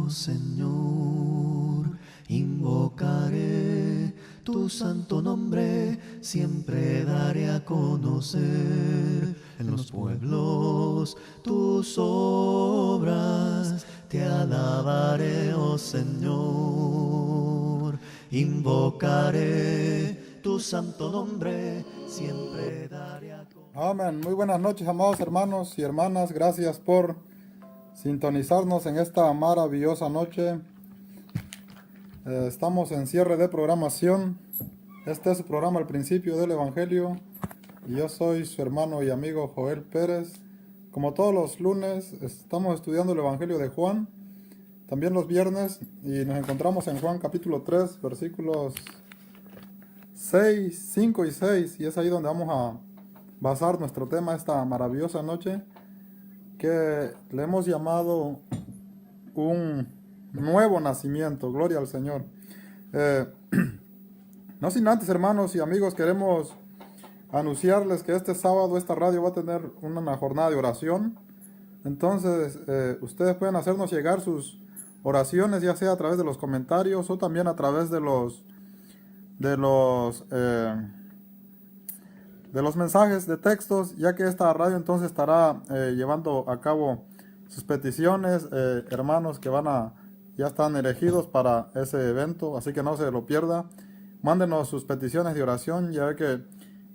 oh Señor, invocaré tu santo nombre, siempre daré a conocer en los pueblos tus obras, te alabaré, oh Señor, invocaré tu santo nombre, siempre daré a conocer. Amén. Muy buenas noches, amados hermanos y hermanas. Gracias por sintonizarnos en esta maravillosa noche. Estamos en cierre de programación. Este es su programa, El Principio del Evangelio. Y yo soy su hermano y amigo Joel Pérez. Como todos los lunes, estamos estudiando el Evangelio de Juan. También los viernes. Y nos encontramos en Juan capítulo 3, versículos 6, 5 y 6. Y es ahí donde vamos a basar nuestro tema esta maravillosa noche, que le hemos llamado un nuevo nacimiento. Gloria al Señor. No sin antes, hermanos y amigos, queremos anunciarles que este sábado esta radio va a tener una jornada de oración. Entonces ustedes pueden hacernos llegar sus oraciones, ya sea a través de los comentarios o también a través de los mensajes de textos, ya que esta radio entonces estará llevando a cabo sus peticiones. Hermanos que ya están elegidos para ese evento, así que no se lo pierda. Mándenos sus peticiones de oración, ya que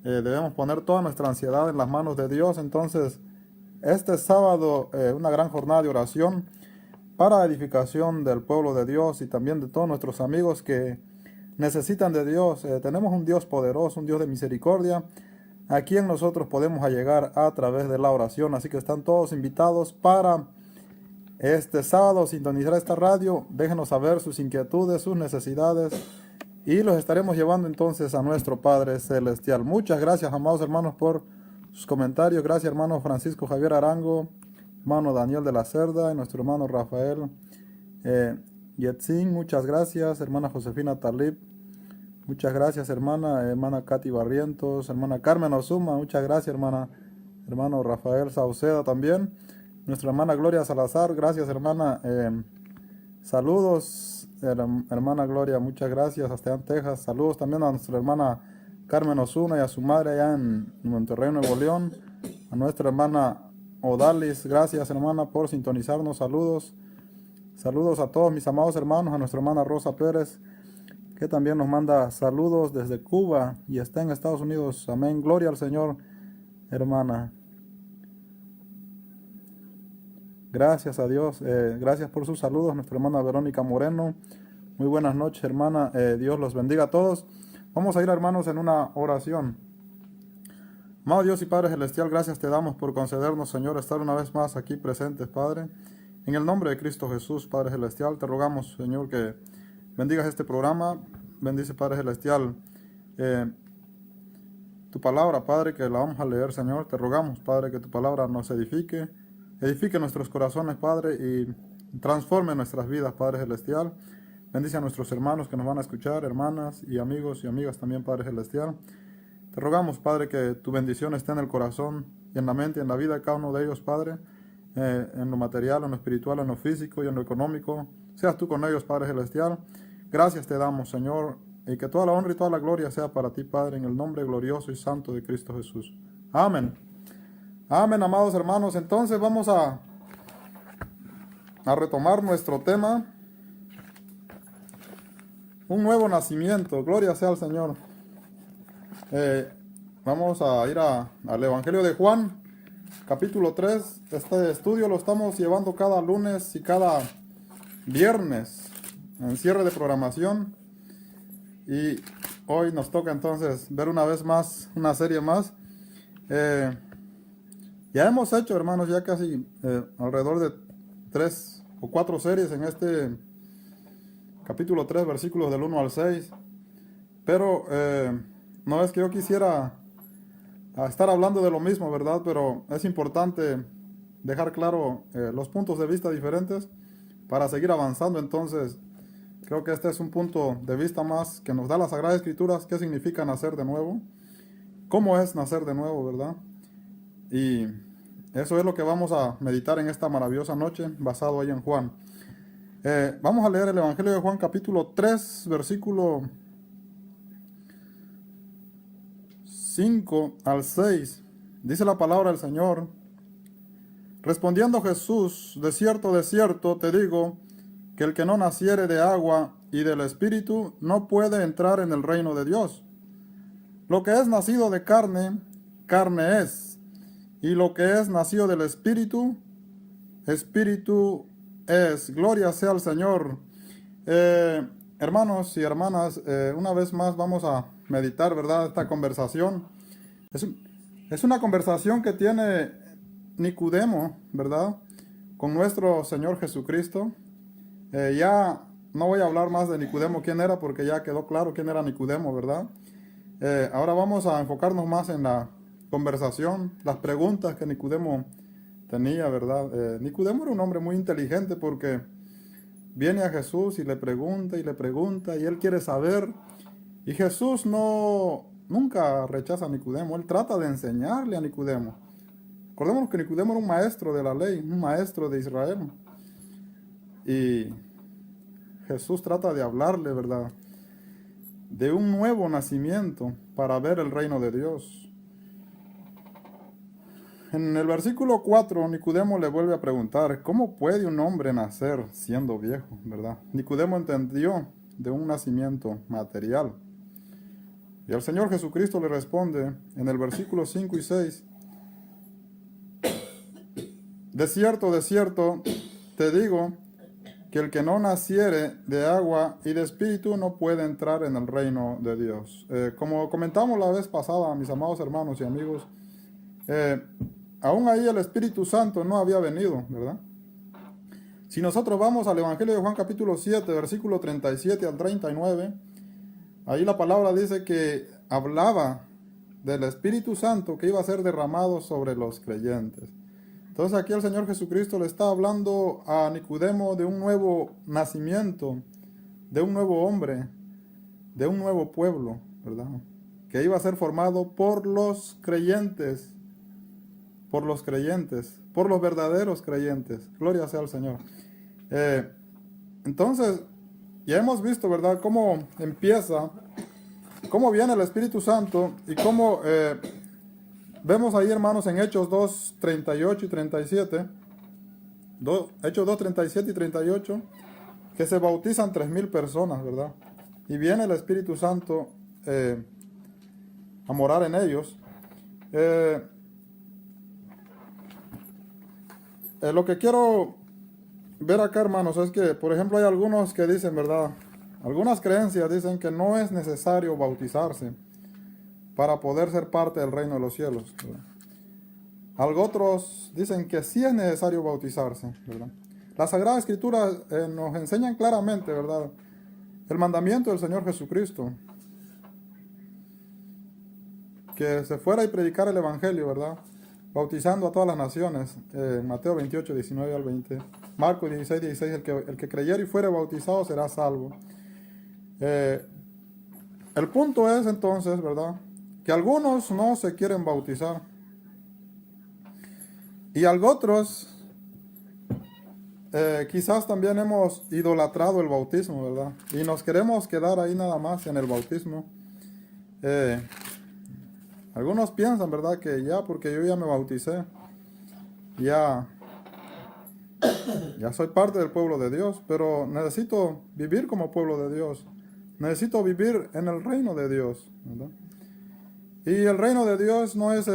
debemos poner toda nuestra ansiedad en las manos de Dios. Entonces, este sábado, una gran jornada de oración para edificación del pueblo de Dios y también de todos nuestros amigos que necesitan de Dios. Tenemos un Dios poderoso, un Dios de misericordia, a quien nosotros podemos llegar a través de la oración. Así que están todos invitados para este sábado sintonizar esta radio. Déjenos saber sus inquietudes, sus necesidades, y los estaremos llevando entonces a nuestro Padre Celestial. Muchas gracias, amados hermanos, por sus comentarios. Gracias, hermano Francisco Javier Arango, hermano Daniel de la Cerda, y nuestro hermano Rafael Yetzin. Muchas gracias, hermana Josefina Talib. Muchas gracias, hermana Katy Barrientos, hermana Carmen Osuma. Muchas gracias, hermano Rafael Sauceda también. Nuestra hermana Gloria Salazar. Gracias, hermana. Saludos, hermana Gloria, muchas gracias, hasta en Texas. Saludos también a nuestra hermana Carmen Osuna y a su madre allá en Monterrey, Nuevo León. A nuestra hermana Odalis, gracias, hermana, por sintonizarnos. Saludos a todos mis amados hermanos. A nuestra hermana Rosa Pérez, que también nos manda saludos desde Cuba y está en Estados Unidos. Amén, gloria al Señor, hermana. Gracias a Dios. Gracias por sus saludos, nuestra hermana Verónica Moreno. Muy buenas noches, hermana. Dios los bendiga a todos. Vamos a ir, hermanos, en una oración. Amado Dios y Padre Celestial, gracias te damos por concedernos, Señor, estar una vez más aquí presentes, Padre. En el nombre de Cristo Jesús, Padre Celestial, te rogamos, Señor, que bendigas este programa. Bendice, Padre Celestial, tu palabra, Padre, que la vamos a leer, Señor. Te rogamos, Padre, que tu palabra nos edifique nuestros corazones, Padre, y transforme nuestras vidas, Padre Celestial. Bendice a nuestros hermanos que nos van a escuchar, hermanas y amigos y amigas también, Padre Celestial. Te rogamos, Padre, que tu bendición esté en el corazón y en la mente y en la vida de cada uno de ellos, Padre, en lo material, en lo espiritual, en lo físico y en lo económico. Seas tú con ellos, Padre Celestial. Gracias te damos, Señor, y que toda la honra y toda la gloria sea para ti, Padre, en el nombre glorioso y santo de Cristo Jesús. Amén. Amén, amados hermanos. Entonces vamos a retomar nuestro tema. Un nuevo nacimiento. Gloria sea al Señor. Vamos a ir al Evangelio de Juan, capítulo 3. Este estudio lo estamos llevando cada lunes y cada viernes en cierre de programación. Y hoy nos toca entonces ver una vez más una serie más. Ya hemos hecho, hermanos, ya casi alrededor de 3 o 4 series en este capítulo 3, versículos del 1 al 6. Pero no es que yo quisiera estar hablando de lo mismo, ¿verdad? Pero es importante dejar claro los puntos de vista diferentes para seguir avanzando. Entonces, creo que este es un punto de vista más que nos da la Sagrada Escritura. ¿Qué significa nacer de nuevo? ¿Cómo es nacer de nuevo, verdad? Y eso es lo que vamos a meditar en esta maravillosa noche, basado ahí en Juan. Vamos a leer el Evangelio de Juan capítulo 3, versículo 5 al 6. Dice la palabra del Señor: respondiendo Jesús, de cierto, te digo, que el que no naciere de agua y del Espíritu no puede entrar en el reino de Dios. Lo que es nacido de carne, carne es, y lo que es nacido del Espíritu, Espíritu es. Gloria sea al Señor. Hermanos y hermanas, una vez más vamos a meditar, ¿verdad?, esta conversación. Es una conversación que tiene Nicodemo, ¿verdad?, con nuestro Señor Jesucristo. Ya no voy a hablar más de Nicodemo, quién era, porque ya quedó claro quién era Nicodemo, ¿verdad? Ahora vamos a enfocarnos más en la conversación, las preguntas que Nicodemo tenía, ¿verdad? Nicodemo era un hombre muy inteligente porque viene a Jesús y le pregunta y él quiere saber. Y Jesús nunca rechaza a Nicodemo, él trata de enseñarle a Nicodemo. Recordemos que Nicodemo era un maestro de la ley, un maestro de Israel. Y Jesús trata de hablarle, ¿verdad?, de un nuevo nacimiento para ver el reino de Dios. En el versículo 4, Nicodemo le vuelve a preguntar: ¿cómo puede un hombre nacer siendo viejo? ¿Verdad? Nicodemo entendió de un nacimiento material. Y el Señor Jesucristo le responde en el versículo 5 y 6: de cierto, te digo, que el que no naciere de agua y de espíritu no puede entrar en el reino de Dios. Como comentamos la vez pasada, mis amados hermanos y amigos, aún ahí el Espíritu Santo no había venido, ¿verdad? Si nosotros vamos al Evangelio de Juan capítulo 7, versículo 37 al 39, ahí la palabra dice que hablaba del Espíritu Santo que iba a ser derramado sobre los creyentes. Entonces aquí el Señor Jesucristo le está hablando a Nicodemo de un nuevo nacimiento, de un nuevo hombre, de un nuevo pueblo, ¿verdad?, que iba a ser formado por los creyentes, por los verdaderos creyentes. Gloria sea al Señor. Entonces, ya hemos visto, ¿verdad?, cómo empieza, cómo viene el Espíritu Santo y cómo vemos ahí, hermanos, en Hechos 2, 38 y 37, Hechos 2, 37 y 38, que se bautizan 3,000 personas, ¿verdad? Y viene el Espíritu Santo a morar en ellos. Lo que quiero ver acá, hermanos, es que, por ejemplo, hay algunos que dicen, ¿verdad?, algunas creencias dicen que no es necesario bautizarse para poder ser parte del reino de los cielos, ¿verdad? Algo otros dicen que sí es necesario bautizarse, ¿verdad? La Sagrada Escritura nos enseñan claramente, ¿verdad?, el mandamiento del Señor Jesucristo, que se fuera y predicar el Evangelio, ¿verdad?, bautizando a todas las naciones. Mateo 28, 19 al 20. Marcos 16, 16, el que creyere y fuere bautizado será salvo. El punto es entonces, ¿verdad?, que algunos no se quieren bautizar. Y algo otros, quizás también hemos idolatrado el bautismo, ¿verdad? Y nos queremos quedar ahí nada más en el bautismo. Algunos piensan, ¿verdad?, que ya porque yo ya me bauticé, ya soy parte del pueblo de Dios, pero necesito vivir como pueblo de Dios. Necesito vivir en el reino de Dios, ¿verdad? Y el reino de Dios no es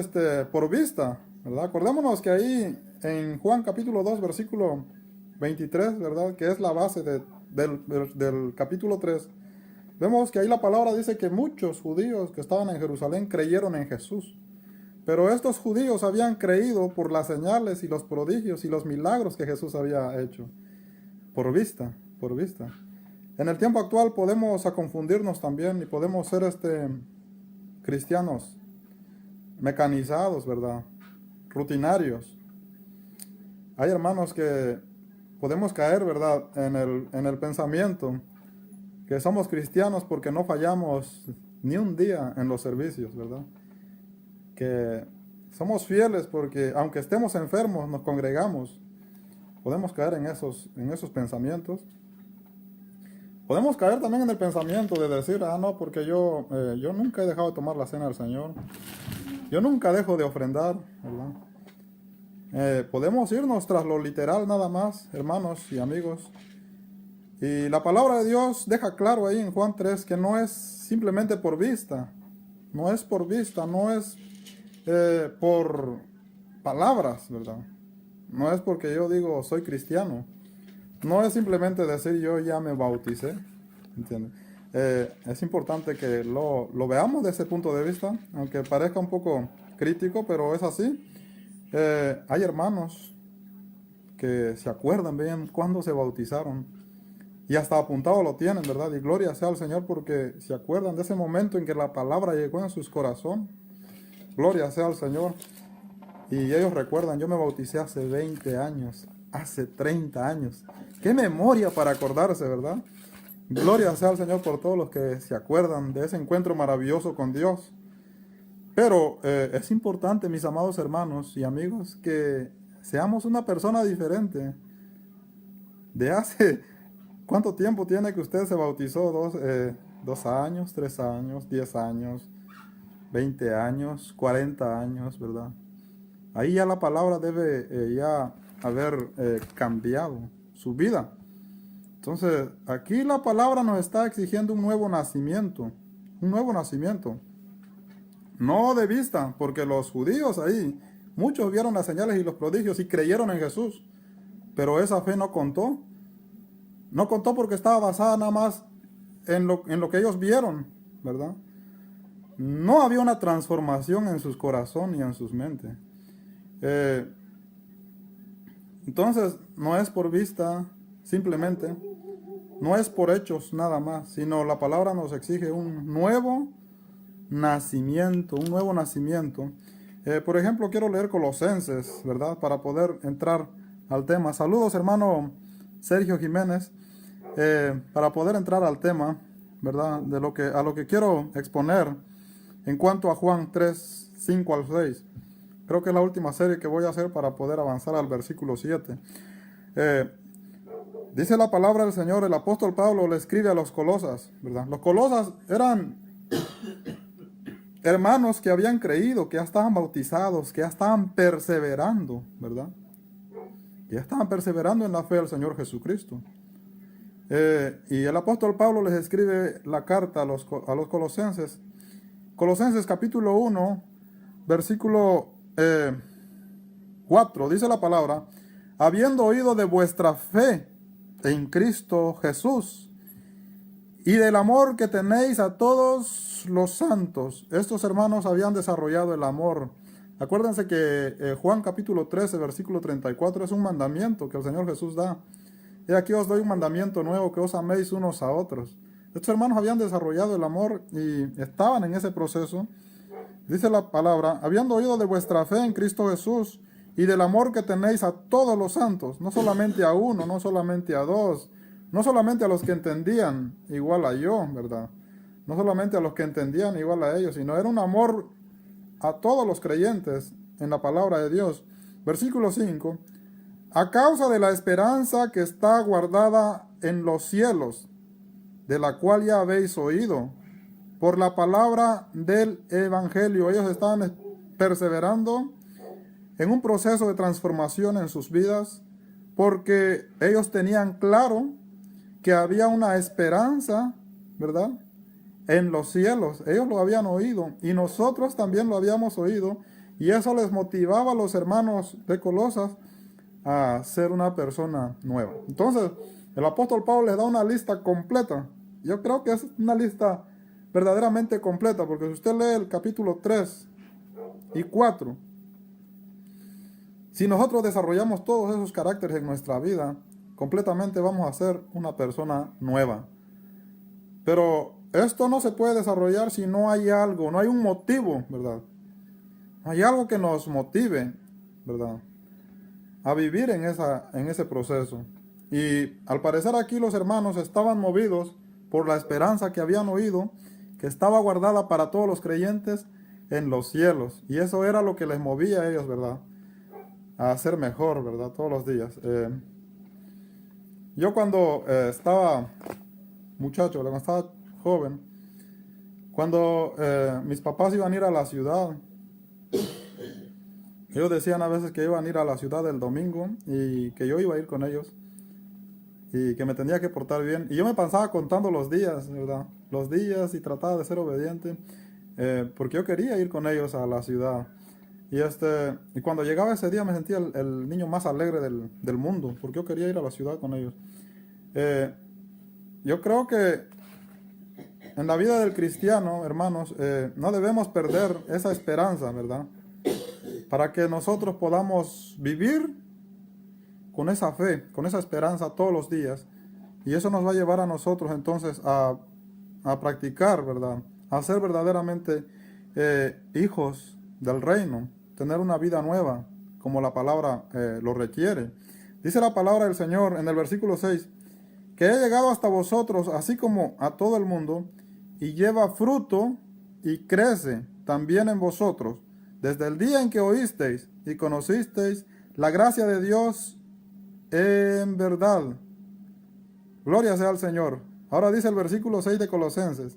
por vista, ¿verdad? Acordémonos que ahí en Juan capítulo 2, versículo 23, ¿verdad?, que es la base del capítulo 3, vemos que ahí la palabra dice que muchos judíos que estaban en Jerusalén creyeron en Jesús. Pero estos judíos habían creído por las señales y los prodigios y los milagros que Jesús había hecho. Por vista, por vista. En el tiempo actual podemos confundirnos también y podemos ser cristianos mecanizados, ¿verdad?, rutinarios. Hay hermanos que podemos caer, ¿verdad?, en el pensamiento que somos cristianos porque no fallamos ni un día en los servicios, ¿verdad? Que somos fieles porque aunque estemos enfermos nos congregamos. Podemos caer en esos pensamientos. Podemos caer también en el pensamiento de decir, no, porque yo nunca he dejado de tomar la cena del Señor. Yo nunca dejo de ofrendar, ¿verdad? Podemos irnos tras lo literal nada más, hermanos y amigos. Y la palabra de Dios deja claro ahí en Juan 3 que no es simplemente por vista. No es por vista, no es por palabras, ¿verdad? No es porque yo digo soy cristiano. No es simplemente decir yo ya me bauticé, ¿entiendes? Es importante que lo veamos desde ese punto de vista, aunque parezca un poco crítico, pero es así. Hay hermanos que se acuerdan bien cuando se bautizaron y hasta apuntado lo tienen, ¿verdad? Y gloria sea al Señor porque se acuerdan de ese momento en que la palabra llegó en sus corazones. Gloria sea al Señor. Y ellos recuerdan, yo me bauticé hace 20 años, hace 30 años. Qué memoria para acordarse, ¿verdad? Gloria sea al Señor por todos los que se acuerdan de ese encuentro maravilloso con Dios. Pero es importante, mis amados hermanos y amigos, que seamos una persona diferente. De hace, ¿cuánto tiempo tiene que usted se bautizó? ¿2 años, 3 años, 10 años, 20 años, 40 años, ¿verdad? Ahí ya la palabra debe ya haber cambiado su vida. Entonces, aquí la palabra nos está exigiendo un nuevo nacimiento. Un nuevo nacimiento. No de vista, porque los judíos ahí, muchos vieron las señales y los prodigios y creyeron en Jesús. Pero esa fe no contó. No contó porque estaba basada nada más en lo que ellos vieron, ¿verdad? No había una transformación en sus corazones y en sus mentes. Entonces, no es por vista, simplemente, no es por hechos nada más, sino la palabra nos exige un nuevo nacimiento, un nuevo nacimiento. Por ejemplo, quiero leer Colosenses, ¿verdad? Para poder entrar al tema. Saludos, hermano Sergio Jiménez. Para poder entrar al tema, ¿verdad? A lo que quiero exponer en cuanto a Juan 3, 5 al 6. Creo que es la última serie que voy a hacer para poder avanzar al versículo 7. Dice la palabra del Señor, el apóstol Pablo le escribe a los colosas, ¿verdad? Los colosas eran hermanos que habían creído, que ya estaban bautizados, que ya estaban perseverando, ¿verdad? Que ya estaban perseverando en la fe del Señor Jesucristo. Y el apóstol Pablo les escribe la carta a los colosenses. Colosenses capítulo 1, versículo 4, dice la palabra, habiendo oído de vuestra fe en Cristo Jesús y del amor que tenéis a todos los santos. Estos hermanos habían desarrollado el amor. Acuérdense que Juan capítulo 13, versículo 34 es un mandamiento que el Señor Jesús da. Y aquí os doy un mandamiento nuevo, que os améis unos a otros. Estos hermanos habían desarrollado el amor y estaban en ese proceso. Dice la palabra, habiendo oído de vuestra fe en Cristo Jesús y del amor que tenéis a todos los santos, no solamente a uno, no solamente a dos, no solamente a los que entendían igual a yo, ¿verdad? No solamente a los que entendían igual a ellos, sino era un amor a todos los creyentes en la palabra de Dios. Versículo 5, a causa de la esperanza que está guardada en los cielos, de la cual ya habéis oído, por la palabra del evangelio. Ellos estaban perseverando en un proceso de transformación en sus vidas, porque ellos tenían claro que había una esperanza, ¿verdad?, en los cielos. Ellos lo habían oído y nosotros también lo habíamos oído, y eso les motivaba a los hermanos de Colosas a ser una persona nueva. Entonces, el apóstol Pablo les da una lista completa. Yo creo que es una lista verdaderamente completa, porque si usted lee el capítulo 3 y 4, si nosotros desarrollamos todos esos caracteres en nuestra vida, completamente vamos a ser una persona nueva. Pero esto no se puede desarrollar si no hay algo, no hay un motivo, ¿verdad? No hay algo que nos motive, ¿verdad?, a vivir en ese proceso. Y al parecer aquí los hermanos estaban movidos por la esperanza que habían oído, que estaba guardada para todos los creyentes en los cielos. Y eso era lo que les movía a ellos, ¿verdad?, a ser mejor, ¿verdad?, todos los días. Yo cuando estaba muchacho, cuando estaba joven, cuando mis papás iban a ir a la ciudad, ellos decían a veces que iban a ir a la ciudad el domingo y que yo iba a ir con ellos y que me tenía que portar bien. Y yo me pasaba contando los días, ¿verdad? Los días y trataba de ser obediente porque yo quería ir con ellos a la ciudad. Y cuando llegaba ese día me sentía el niño más alegre del mundo porque yo quería ir a la ciudad con ellos. Yo creo que en la vida del cristiano, hermanos, no debemos perder esa esperanza, ¿verdad? Para que nosotros podamos vivir con esa fe, con esa esperanza todos los días. Y eso nos va a llevar a nosotros entonces a practicar, ¿verdad? A ser verdaderamente hijos del reino, tener una vida nueva, como la palabra lo requiere. Dice la palabra del Señor en el versículo 6, que he llegado hasta vosotros, así como a todo el mundo, y lleva fruto y crece también en vosotros, desde el día en que oísteis y conocisteis la gracia de Dios en verdad. Gloria sea al Señor. Ahora dice el versículo 6 de Colosenses,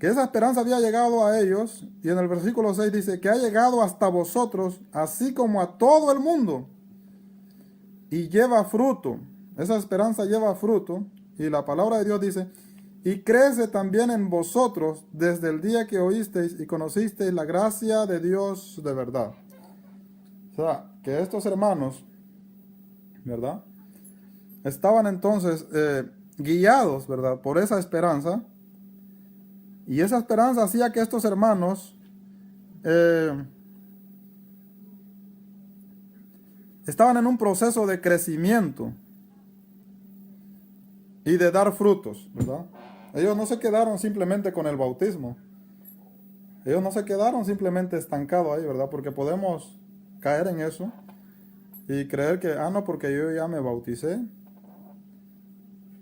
que esa esperanza había llegado a ellos, y en el versículo 6 dice que ha llegado hasta vosotros, así como a todo el mundo, y lleva fruto. Esa esperanza lleva fruto, y la palabra de Dios dice, y crece también en vosotros desde el día que oísteis y conocisteis la gracia de Dios de verdad. O sea, que estos hermanos, ¿verdad? Estaban entonces guiados, ¿verdad? Por esa esperanza. Y esa esperanza hacía que estos hermanos estaban en un proceso de crecimiento y de dar frutos, ¿verdad? Ellos no se quedaron simplemente con el bautismo. Ellos no se quedaron simplemente estancados ahí, ¿verdad? Porque podemos caer en eso y creer que, no, porque yo ya me bauticé,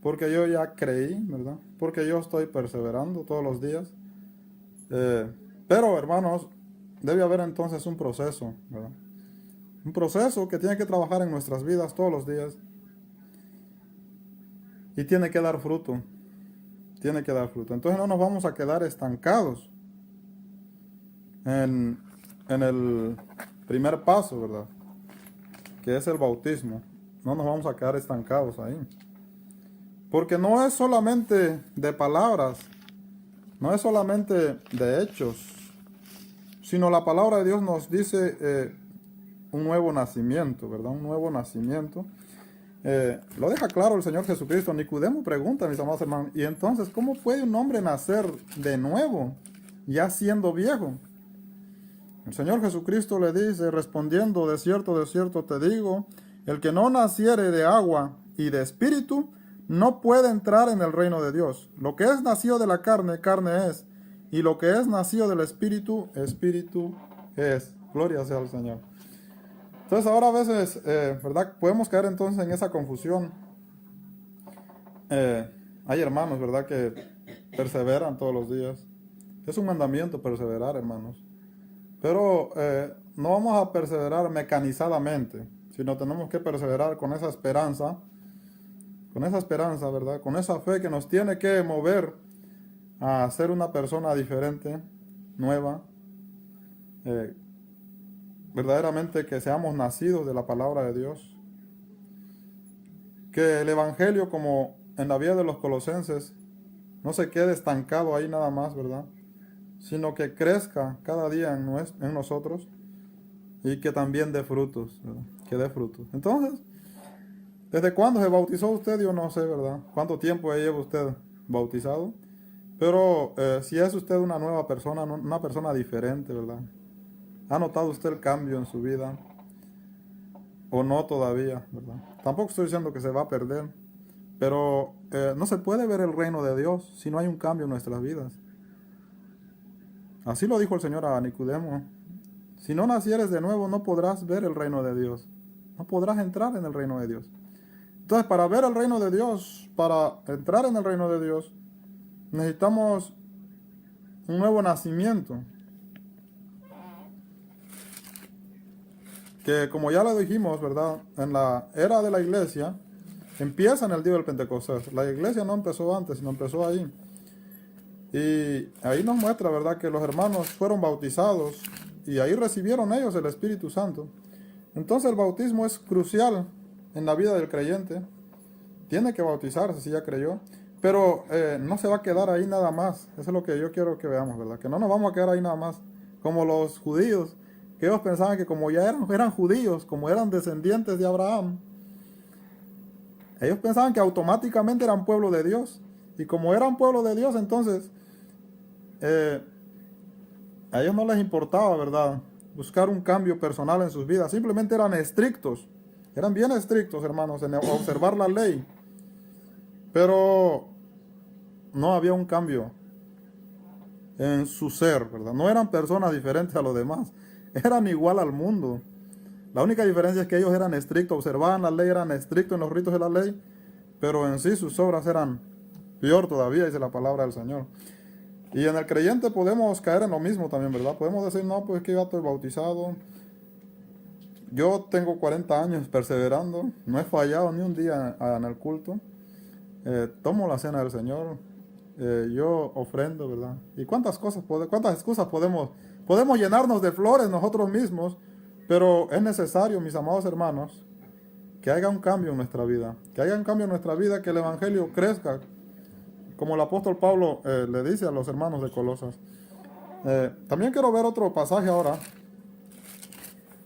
porque yo ya creí, ¿verdad? Porque yo estoy perseverando todos los días. Pero, hermanos, debe haber entonces un proceso, ¿verdad? Un proceso que tiene que trabajar en nuestras vidas todos los días. Y tiene que dar fruto. Tiene que dar fruto. Entonces no nos vamos a quedar estancados en el primer paso, ¿verdad? Que es el bautismo. No nos vamos a quedar estancados ahí. Porque no es solamente de palabras, no es solamente de hechos, sino la palabra de Dios nos dice un nuevo nacimiento, ¿verdad? Un nuevo nacimiento. Lo deja claro el Señor Jesucristo. Nicodemo pregunta, mis amados hermanos, ¿y entonces cómo puede un hombre nacer de nuevo, ya siendo viejo? El Señor Jesucristo le dice, respondiendo, de cierto te digo, el que no naciere de agua y de espíritu, no puede entrar en el reino de Dios. Lo que es nacido de la carne, carne es, y lo que es nacido del espíritu, espíritu es. Gloria sea al Señor. Entonces ahora a veces, ¿verdad? Podemos caer entonces en esa confusión. Hay hermanos, ¿verdad? Que perseveran todos los días. Es un mandamiento perseverar, hermanos. Pero no vamos a perseverar mecanizadamente, sino tenemos que perseverar con esa esperanza, ¿verdad? Con esa fe que nos tiene que mover a ser una persona diferente, nueva, verdaderamente que seamos nacidos de la palabra de Dios. Que el Evangelio, como en la vida de los colosenses, no se quede estancado ahí nada más, ¿verdad? Sino que crezca cada día en nosotros y que también dé frutos, ¿verdad? Que dé frutos. Entonces, ¿desde cuándo se bautizó usted? Yo no sé, ¿verdad? ¿Cuánto tiempo lleva usted bautizado? Pero si es usted una nueva persona, una persona diferente, ¿verdad? ¿Ha notado usted el cambio en su vida? ¿O no todavía, verdad? Tampoco estoy diciendo que se va a perder, pero no se puede ver el reino de Dios si no hay un cambio en nuestras vidas. Así lo dijo el Señor a Nicodemo. Si no nacieres de nuevo, no podrás ver el reino de Dios. No podrás entrar en el reino de Dios. Entonces, para ver el reino de Dios, para entrar en el reino de Dios, necesitamos un nuevo nacimiento. Que como ya lo dijimos, ¿verdad? En la era de la iglesia, empieza en el día del Pentecostés. La iglesia no empezó antes, sino empezó ahí. Y ahí nos muestra, ¿verdad?, que los hermanos fueron bautizados y ahí recibieron ellos el Espíritu Santo. Entonces el bautismo es crucial en la vida del creyente. Tiene que bautizarse si ya creyó, pero no se va a quedar ahí nada más. Eso es lo que yo quiero que veamos, ¿verdad? Que no nos vamos a quedar ahí nada más, como los judíos, que ellos pensaban que como ya eran judíos, como eran descendientes de Abraham, ellos pensaban que automáticamente eran pueblo de Dios. Y como eran pueblo de Dios, entonces a ellos no les importaba, ¿verdad?, buscar un cambio personal en sus vidas. Simplemente eran estrictos. Eran bien estrictos, hermanos, en observar la ley. Pero no había un cambio en su ser, ¿verdad? No eran personas diferentes a los demás. Eran igual al mundo. La única diferencia es que ellos eran estrictos, observaban la ley, eran estrictos en los ritos de la ley, pero en sí sus obras eran peor todavía, dice la palabra del Señor. Y en el creyente podemos caer en lo mismo también, ¿verdad? Podemos decir, no, pues que ya estoy bautizado. Yo tengo 40 años perseverando, no he fallado ni un día en el culto. Tomo la cena del Señor, yo ofrendo, ¿verdad? ¿Y cuántas excusas podemos llenarnos de flores nosotros mismos? Pero es necesario, mis amados hermanos, que haya un cambio en nuestra vida, que haya un cambio en nuestra vida, que el Evangelio crezca, como el apóstol Pablo le dice a los hermanos de Colosas. También quiero ver otro pasaje ahora.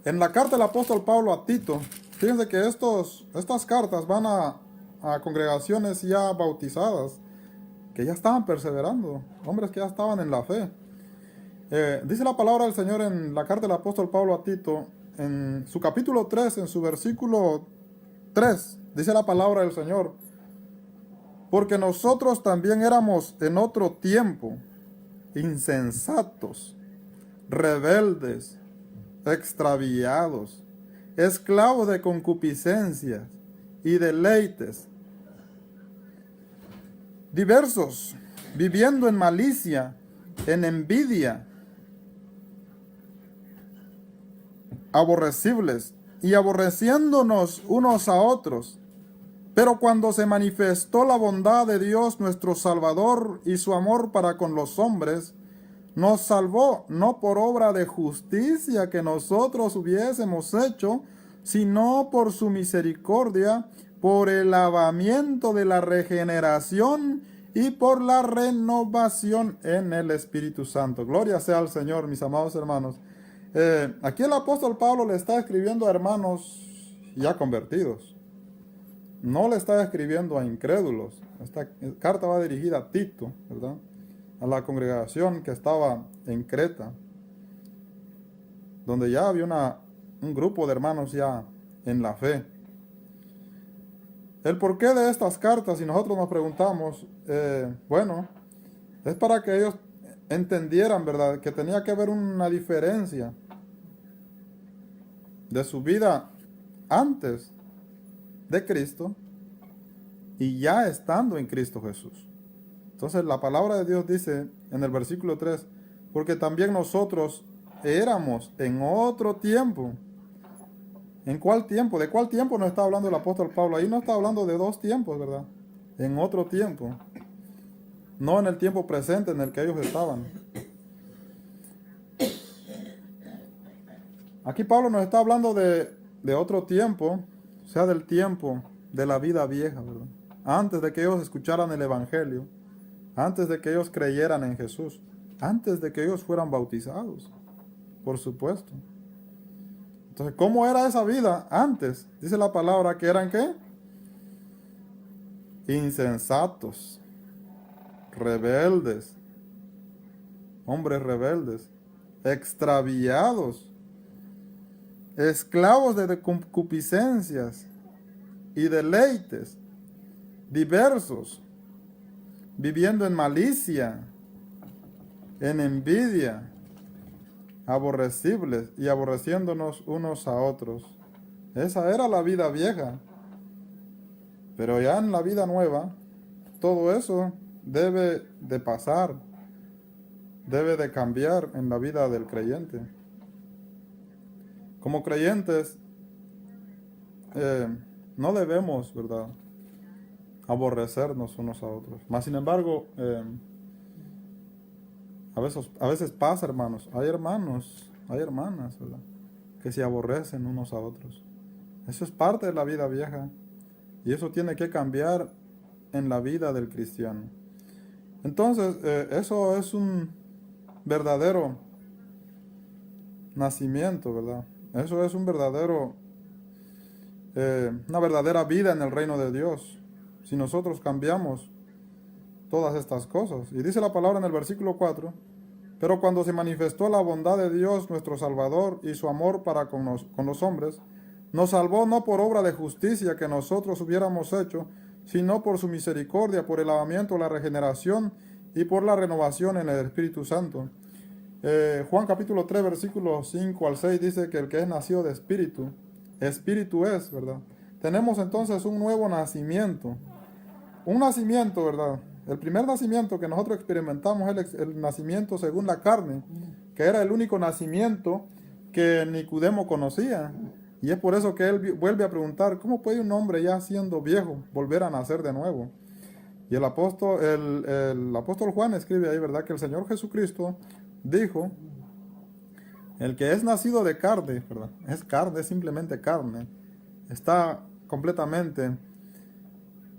En la carta del apóstol Pablo a Tito, fíjense que estas cartas van a congregaciones ya bautizadas, que ya estaban perseverando, hombres que ya estaban en la fe. Dice la palabra del Señor en la carta del apóstol Pablo a Tito, en su capítulo 3, en su versículo 3, dice la palabra del Señor: porque nosotros también éramos en otro tiempo insensatos, rebeldes, extraviados, esclavos de concupiscencias y deleites diversos, viviendo en malicia, en envidia, aborrecibles y aborreciéndonos unos a otros. Pero cuando se manifestó la bondad de Dios nuestro Salvador y su amor para con los hombres, nos salvó no por obra de justicia que nosotros hubiésemos hecho, sino por su misericordia, por el lavamiento de la regeneración y por la renovación en el Espíritu Santo. Gloria sea al Señor, mis amados hermanos. Aquí el apóstol Pablo le está escribiendo a hermanos ya convertidos. No le está escribiendo a incrédulos. Esta carta va dirigida a Tito, ¿verdad?, a la congregación que estaba en Creta, donde ya había un grupo de hermanos ya en la fe. El porqué de estas cartas, si nosotros nos preguntamos, bueno, es para que ellos entendieran, ¿verdad?, que tenía que haber una diferencia de su vida antes de Cristo y ya estando en Cristo Jesús. Entonces la palabra de Dios dice en el versículo 3, porque también nosotros éramos en otro tiempo. ¿En cuál tiempo? ¿De cuál tiempo nos está hablando el apóstol Pablo? Ahí no está hablando de dos tiempos, ¿verdad? En otro tiempo. No en el tiempo presente en el que ellos estaban. Aquí Pablo nos está hablando de otro tiempo, o sea, del tiempo de la vida vieja, ¿verdad? Antes de que ellos escucharan el Evangelio, antes de que ellos creyeran en Jesús, antes de que ellos fueran bautizados, por supuesto. Entonces, ¿cómo era esa vida antes? Dice la palabra que eran, ¿qué? Insensatos, rebeldes, hombres rebeldes, extraviados, esclavos de concupiscencias y deleites diversos, viviendo en malicia, en envidia, aborrecibles y aborreciéndonos unos a otros. Esa era la vida vieja. Pero ya en la vida nueva, todo eso debe de pasar, debe de cambiar en la vida del creyente. Como creyentes, no debemos, ¿verdad?, aborrecernos unos a otros. Mas sin embargo, a veces pasa, hermanos, hay hermanas, ¿verdad?, que se aborrecen unos a otros. Eso es parte de la vida vieja y eso tiene que cambiar en la vida del cristiano. Entonces, eso es un verdadero nacimiento, ¿verdad? Eso es un verdadero, una verdadera vida en el reino de Dios, si nosotros cambiamos todas estas cosas. Y dice la palabra en el versículo 4, pero cuando se manifestó la bondad de Dios nuestro Salvador y su amor para con los hombres, nos salvó no por obra de justicia que nosotros hubiéramos hecho, sino por su misericordia, por el lavamiento, la regeneración y por la renovación en el Espíritu Santo. Juan capítulo 3, versículos 5 al 6 dice que el que es nacido de espíritu, espíritu es, ¿verdad? Tenemos entonces un nuevo nacimiento. Un nacimiento, ¿verdad? El primer nacimiento que nosotros experimentamos es el nacimiento según la carne, que era el único nacimiento que Nicodemo conocía. Y es por eso que él vuelve a preguntar, ¿cómo puede un hombre ya siendo viejo volver a nacer de nuevo? Y el apóstol Juan escribe ahí, ¿verdad?, que el Señor Jesucristo dijo, el que es nacido de carne, ¿verdad?, es carne, es simplemente carne, está completamente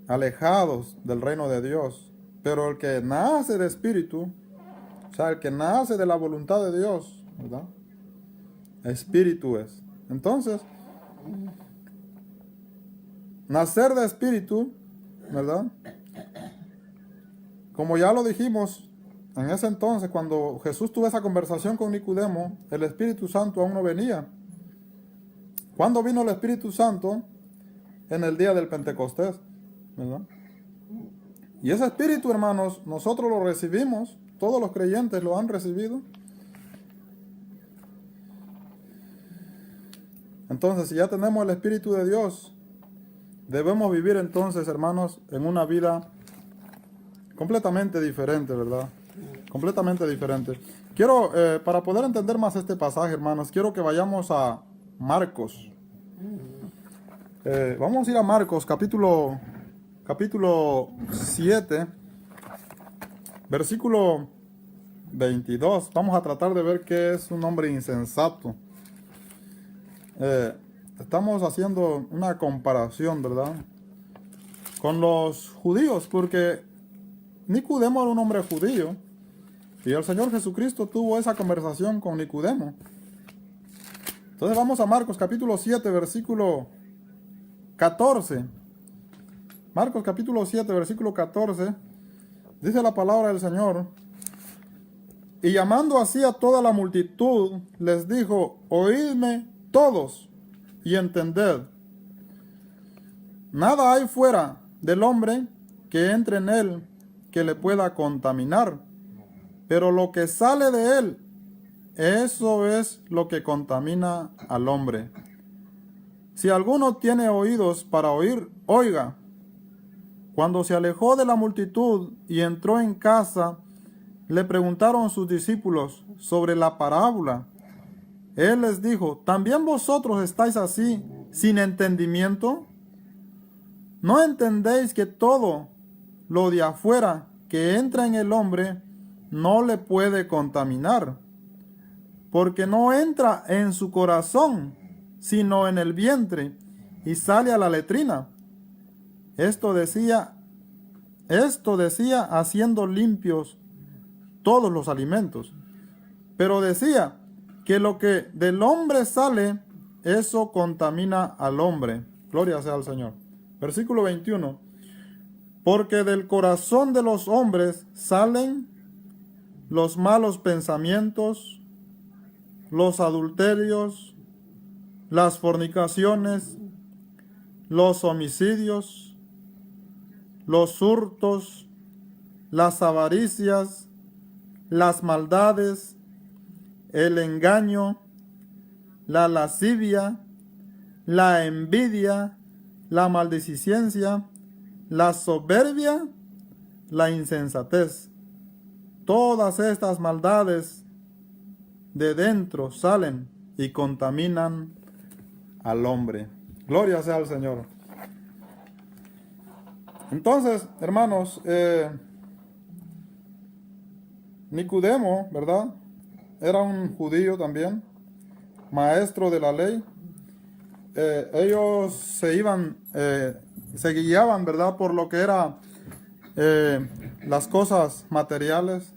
alejados del reino de Dios. Pero el que nace de espíritu, o sea, el que nace de la voluntad de Dios, ¿verdad?, espíritu es. Entonces, nacer de espíritu, ¿verdad?, como ya lo dijimos, en ese entonces, cuando Jesús tuvo esa conversación con Nicodemo, el Espíritu Santo aún no venía. ¿Cuándo vino el Espíritu Santo? En el día del Pentecostés, ¿verdad? Y ese Espíritu, hermanos, nosotros lo recibimos, todos los creyentes lo han recibido. Entonces, si ya tenemos el Espíritu de Dios, debemos vivir entonces, hermanos, en una vida completamente diferente, ¿verdad? Completamente diferente. Quiero, para poder entender más este pasaje, hermanos, quiero que vayamos a Marcos. Vamos a ir a Marcos, capítulo 7, versículo 22. Vamos a tratar de ver qué es un hombre insensato. Estamos haciendo una comparación, ¿verdad?, con los judíos, porque Nicodemo era un hombre judío y el Señor Jesucristo tuvo esa conversación con Nicodemo. Entonces vamos a Marcos capítulo 7, versículo 14. Marcos capítulo 7, versículo 14. Dice la palabra del Señor: y llamando así a toda la multitud, les dijo, oídme todos y entended. Nada hay fuera del hombre que entre en él que le pueda contaminar, pero lo que sale de él, eso es lo que contamina al hombre. Si alguno tiene oídos para oír, oiga. Cuando se alejó de la multitud y entró en casa, le preguntaron sus discípulos sobre la parábola. Él les dijo, ¿también vosotros estáis así, sin entendimiento? ¿No entendéis que todo lo de afuera que entra en el hombre no le puede contaminar? Porque no entra en su corazón, sino en el vientre, y sale a la letrina. Esto decía haciendo limpios todos los alimentos. Pero decía que lo que del hombre sale, eso contamina al hombre. Gloria sea al Señor. Versículo 21. Porque del corazón de los hombres salen los malos pensamientos, los adulterios, las fornicaciones, los homicidios, los hurtos, las avaricias, las maldades, el engaño, la lascivia, la envidia, la maledicencia, la soberbia, la insensatez. Todas estas maldades de dentro salen y contaminan al hombre. Gloria sea al Señor. Entonces, hermanos, Nicodemo, ¿verdad? Era un judío también, maestro de la ley. Ellos se guiaban, ¿verdad? Por lo que era las cosas materiales.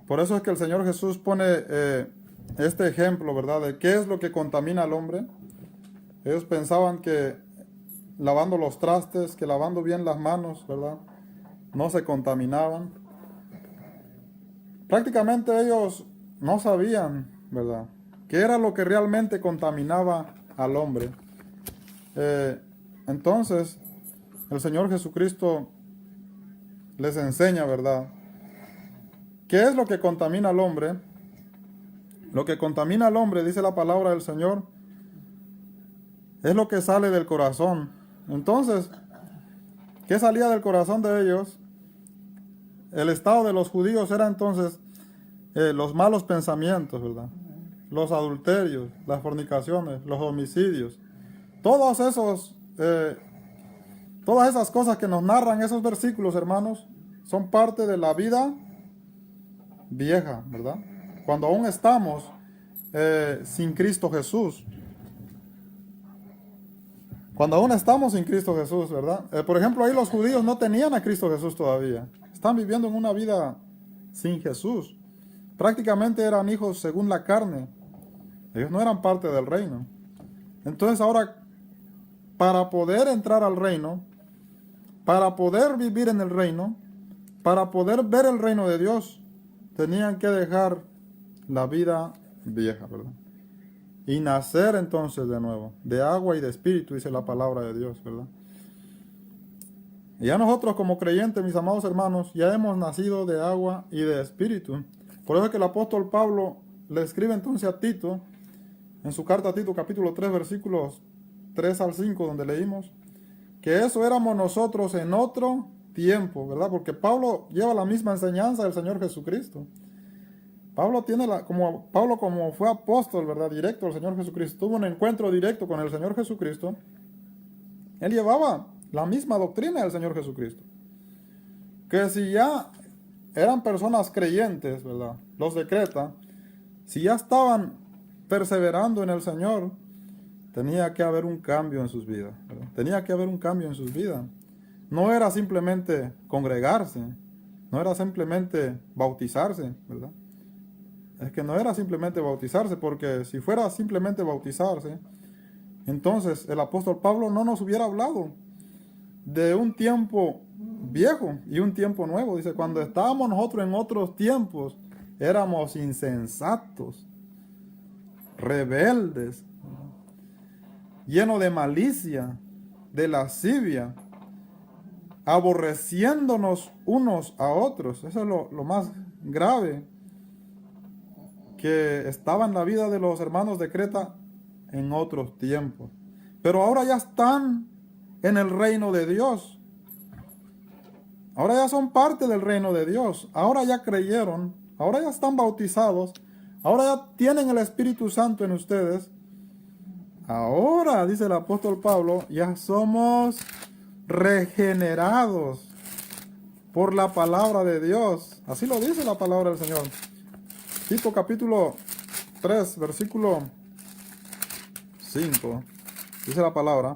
Por eso es que el Señor Jesús pone este ejemplo, ¿verdad? De qué es lo que contamina al hombre. Ellos pensaban que lavando los trastes, que lavando bien las manos, ¿verdad? No se contaminaban. Prácticamente ellos no sabían, ¿verdad?, qué era lo que realmente contaminaba al hombre. Entonces, el Señor Jesucristo les enseña, ¿verdad?, qué es lo que contamina al hombre. Lo que contamina al hombre, dice la palabra del Señor, es lo que sale del corazón. Entonces, ¿qué salía del corazón de ellos? El estado de los judíos era entonces los malos pensamientos, ¿verdad? Los adulterios, las fornicaciones, los homicidios. Todos esos, todas esas cosas que nos narran esos versículos, hermanos, son parte de la vida vieja, ¿verdad? Cuando aún estamos sin Cristo Jesús. Cuando aún estamos sin Cristo Jesús, ¿verdad? Por ejemplo, ahí los judíos no tenían a Cristo Jesús todavía. Están viviendo en una vida sin Jesús. Prácticamente eran hijos según la carne. Ellos no eran parte del reino. Entonces ahora, para poder entrar al reino, para poder vivir en el reino, para poder ver el reino de Dios, tenían que dejar la vida vieja, ¿verdad? Y nacer entonces de nuevo, de agua y de espíritu, dice la palabra de Dios, ¿verdad? Y ya nosotros como creyentes, mis amados hermanos, ya hemos nacido de agua y de espíritu. Por eso es que el apóstol Pablo le escribe entonces a Tito, en su carta a Tito, capítulo 3, versículos 3 al 5, donde leímos, que eso éramos nosotros en otro tiempo, ¿verdad? Porque Pablo lleva la misma enseñanza del Señor Jesucristo. Pablo como fue apóstol, ¿verdad?, directo al Señor Jesucristo, tuvo un encuentro directo con el Señor Jesucristo. Él llevaba la misma doctrina del Señor Jesucristo. Que si ya eran personas creyentes, ¿verdad?, los de Creta, si ya estaban perseverando en el Señor, tenía que haber un cambio en sus vidas, ¿verdad? Tenía que haber un cambio en sus vidas. No era simplemente congregarse, no era simplemente bautizarse, ¿verdad? Es que no era simplemente bautizarse, porque si fuera simplemente bautizarse, entonces el apóstol Pablo no nos hubiera hablado de un tiempo viejo y un tiempo nuevo. Dice, cuando estábamos nosotros en otros tiempos, éramos insensatos, rebeldes, llenos de malicia, de lascivia, aborreciéndonos unos a otros. Eso es lo más grave que estaba en la vida de los hermanos de Creta en otros tiempos. Pero ahora ya están en el reino de Dios. Ahora ya son parte del reino de Dios. Ahora ya creyeron. Ahora ya están bautizados. Ahora ya tienen el Espíritu Santo en ustedes. Ahora, dice el apóstol Pablo, ya somos regenerados por la palabra de Dios. Así lo dice la palabra del Señor. Tito capítulo 3, versículo 5, dice la palabra: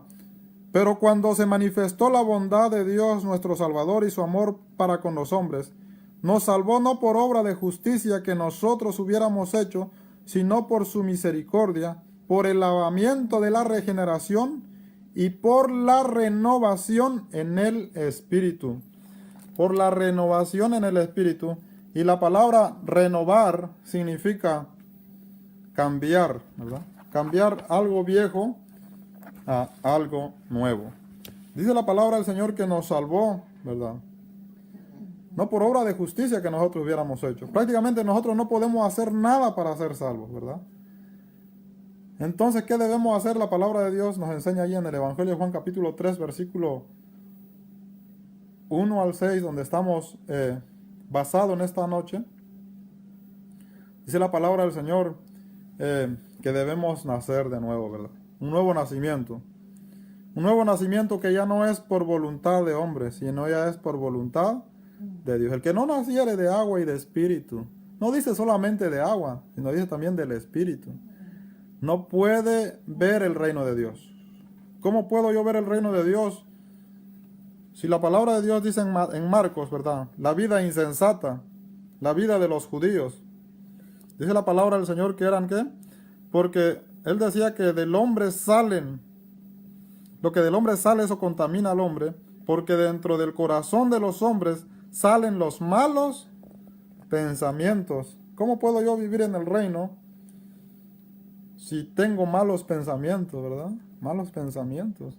pero cuando se manifestó la bondad de Dios nuestro Salvador y su amor para con los hombres, nos salvó no por obra de justicia que nosotros hubiéramos hecho, sino por su misericordia, por el lavamiento de la regeneración y por la renovación en el Espíritu. Por la renovación en el Espíritu. Y la palabra renovar significa cambiar, ¿verdad? Cambiar algo viejo a algo nuevo. Dice la palabra del Señor que nos salvó, ¿verdad? No por obra de justicia que nosotros hubiéramos hecho. Prácticamente nosotros no podemos hacer nada para ser salvos, ¿verdad? Entonces, ¿qué debemos hacer? La palabra de Dios nos enseña ahí en el Evangelio de Juan capítulo 3, versículo 1 al 6, donde estamos basado en esta noche. Dice la palabra del Señor que debemos nacer de nuevo, ¿verdad? Un nuevo nacimiento. Un nuevo nacimiento que ya no es por voluntad de hombre, sino ya es por voluntad de Dios. El que no naciere de agua y de espíritu, no dice solamente de agua, sino dice también del espíritu, no puede ver el reino de Dios. ¿Cómo puedo yo ver el reino de Dios? Si la palabra de Dios dice en Marcos, ¿verdad? La vida insensata, la vida de los judíos. Dice la palabra del Señor que eran ¿qué? Porque Él decía que del hombre salen, lo que del hombre sale, eso contamina al hombre, porque dentro del corazón de los hombres salen los malos pensamientos. ¿Cómo puedo yo vivir en el reino si tengo malos pensamientos, verdad? Malos pensamientos.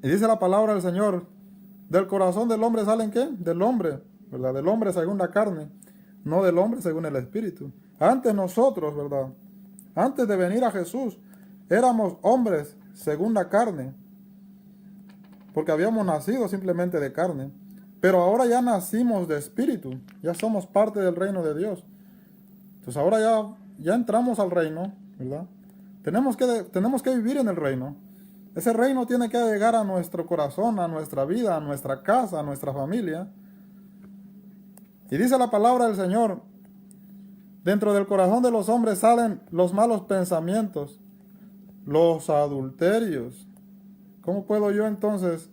Y dice la palabra del Señor, del corazón del hombre salen ¿qué? Del hombre, ¿verdad? Del hombre según la carne, no del hombre según el espíritu. Antes nosotros, ¿verdad? Antes de venir a Jesús, éramos hombres según la carne, porque habíamos nacido simplemente de carne. Pero ahora ya nacimos de espíritu, ya somos parte del reino de Dios. Entonces ahora ya entramos al reino, ¿verdad? Tenemos que vivir en el reino. Ese reino tiene que llegar a nuestro corazón, a nuestra vida, a nuestra casa, a nuestra familia. Y dice la palabra del Señor, dentro del corazón de los hombres salen los malos pensamientos, los adulterios. ¿Cómo puedo yo entonces,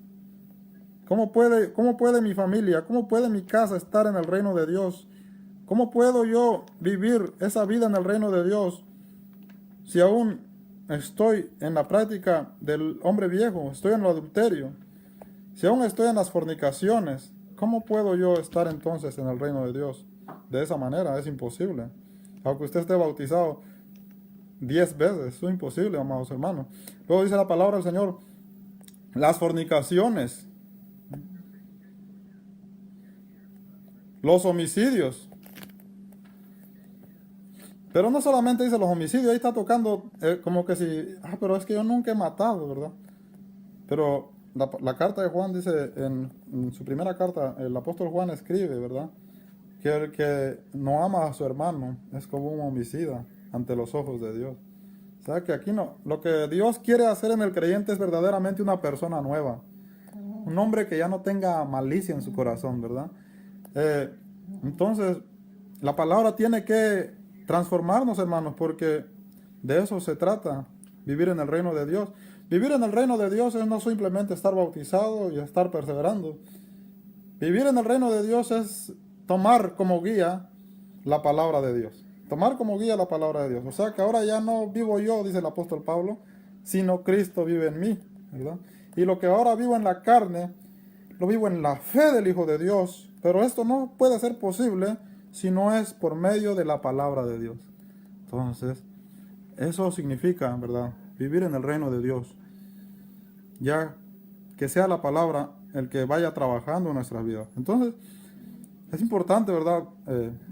cómo puede mi familia, cómo puede mi casa estar en el reino de Dios? ¿Cómo puedo yo vivir esa vida en el reino de Dios si aún estoy en la práctica del hombre viejo, estoy en el adulterio, si aún estoy en las fornicaciones? ¿Cómo puedo yo estar entonces en el reino de Dios? De esa manera es imposible. Aunque usted esté bautizado 10 veces, eso es imposible, amados hermanos. Luego dice la palabra del Señor, las fornicaciones, los homicidios. Pero no solamente dice los homicidios, ahí está tocando como que si, pero es que yo nunca he matado, ¿verdad? Pero la carta de Juan dice, en su primera carta, el apóstol Juan escribe, ¿verdad? Que el que no ama a su hermano es como un homicida ante los ojos de Dios. O sea que aquí no, lo que Dios quiere hacer en el creyente es verdaderamente una persona nueva. Un hombre que ya no tenga malicia en su corazón, ¿verdad? Entonces, la palabra tiene que transformarnos, hermanos, porque de eso se trata, vivir en el reino de Dios. Vivir en el reino de Dios es no simplemente estar bautizado y estar perseverando. Vivir en el reino de Dios es tomar como guía la palabra de Dios. Tomar como guía la palabra de Dios. O sea que ahora ya no vivo yo, dice el apóstol Pablo, sino Cristo vive en mí, ¿verdad? Y lo que ahora vivo en la carne, lo vivo en la fe del Hijo de Dios. Pero esto no puede ser posible si no es por medio de la palabra de Dios. Entonces, eso significa, ¿verdad? Vivir en el reino de Dios. Ya que sea la palabra el que vaya trabajando en nuestras vidas. Entonces, es importante, ¿verdad?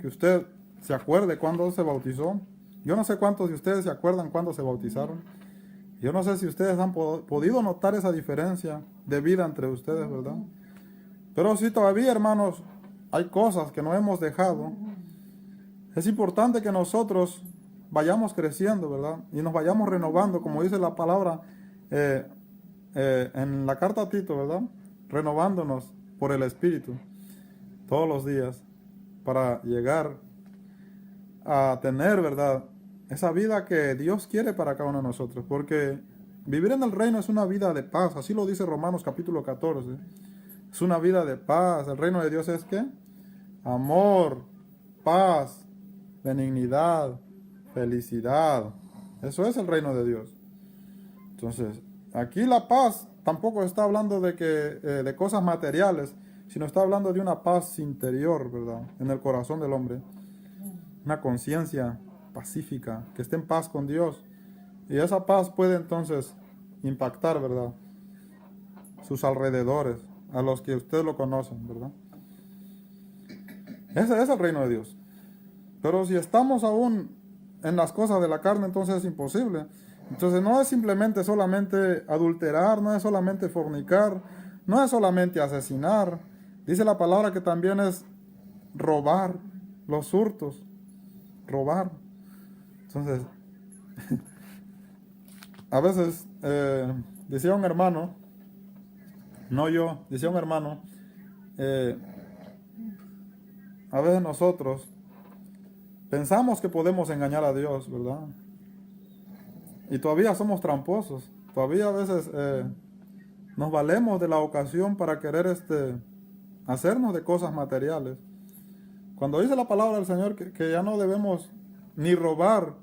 Que usted se acuerde cuándo se bautizó. Yo no sé cuántos de ustedes se acuerdan cuándo se bautizaron. Yo no sé si ustedes han podido notar esa diferencia de vida entre ustedes, ¿verdad? Pero si todavía, hermanos, hay cosas que no hemos dejado, es importante que nosotros vayamos creciendo, ¿verdad? Y nos vayamos renovando, como dice la palabra en la carta a Tito, ¿verdad? Renovándonos por el Espíritu todos los días para llegar a tener, ¿verdad? Esa vida que Dios quiere para cada uno de nosotros. Porque vivir en el reino es una vida de paz. Así lo dice Romanos capítulo 14. Es una vida de paz. El reino de Dios es ¿qué? Amor, paz, benignidad, felicidad. Eso es el reino de Dios. Entonces, aquí la paz tampoco está hablando de cosas materiales, sino está hablando de una paz interior, ¿verdad? En el corazón del hombre. Una conciencia pacífica, que esté en paz con Dios. Y esa paz puede entonces impactar, ¿verdad? Sus alrededores, a los que ustedes lo conocen, ¿verdad? Ese es el reino de Dios. Pero si estamos aún en las cosas de la carne, entonces es imposible. Entonces no es simplemente solamente adulterar, no es solamente fornicar, no es solamente asesinar. Dice la palabra que también es robar, los hurtos, robar. Entonces, A veces decía un hermano, no yo, decía un hermano, eh, a veces nosotros pensamos que podemos engañar a Dios, ¿verdad? Y todavía somos tramposos. Todavía a veces nos valemos de la ocasión para querer hacernos de cosas materiales. Cuando dice la palabra del Señor que ya no debemos ni robar,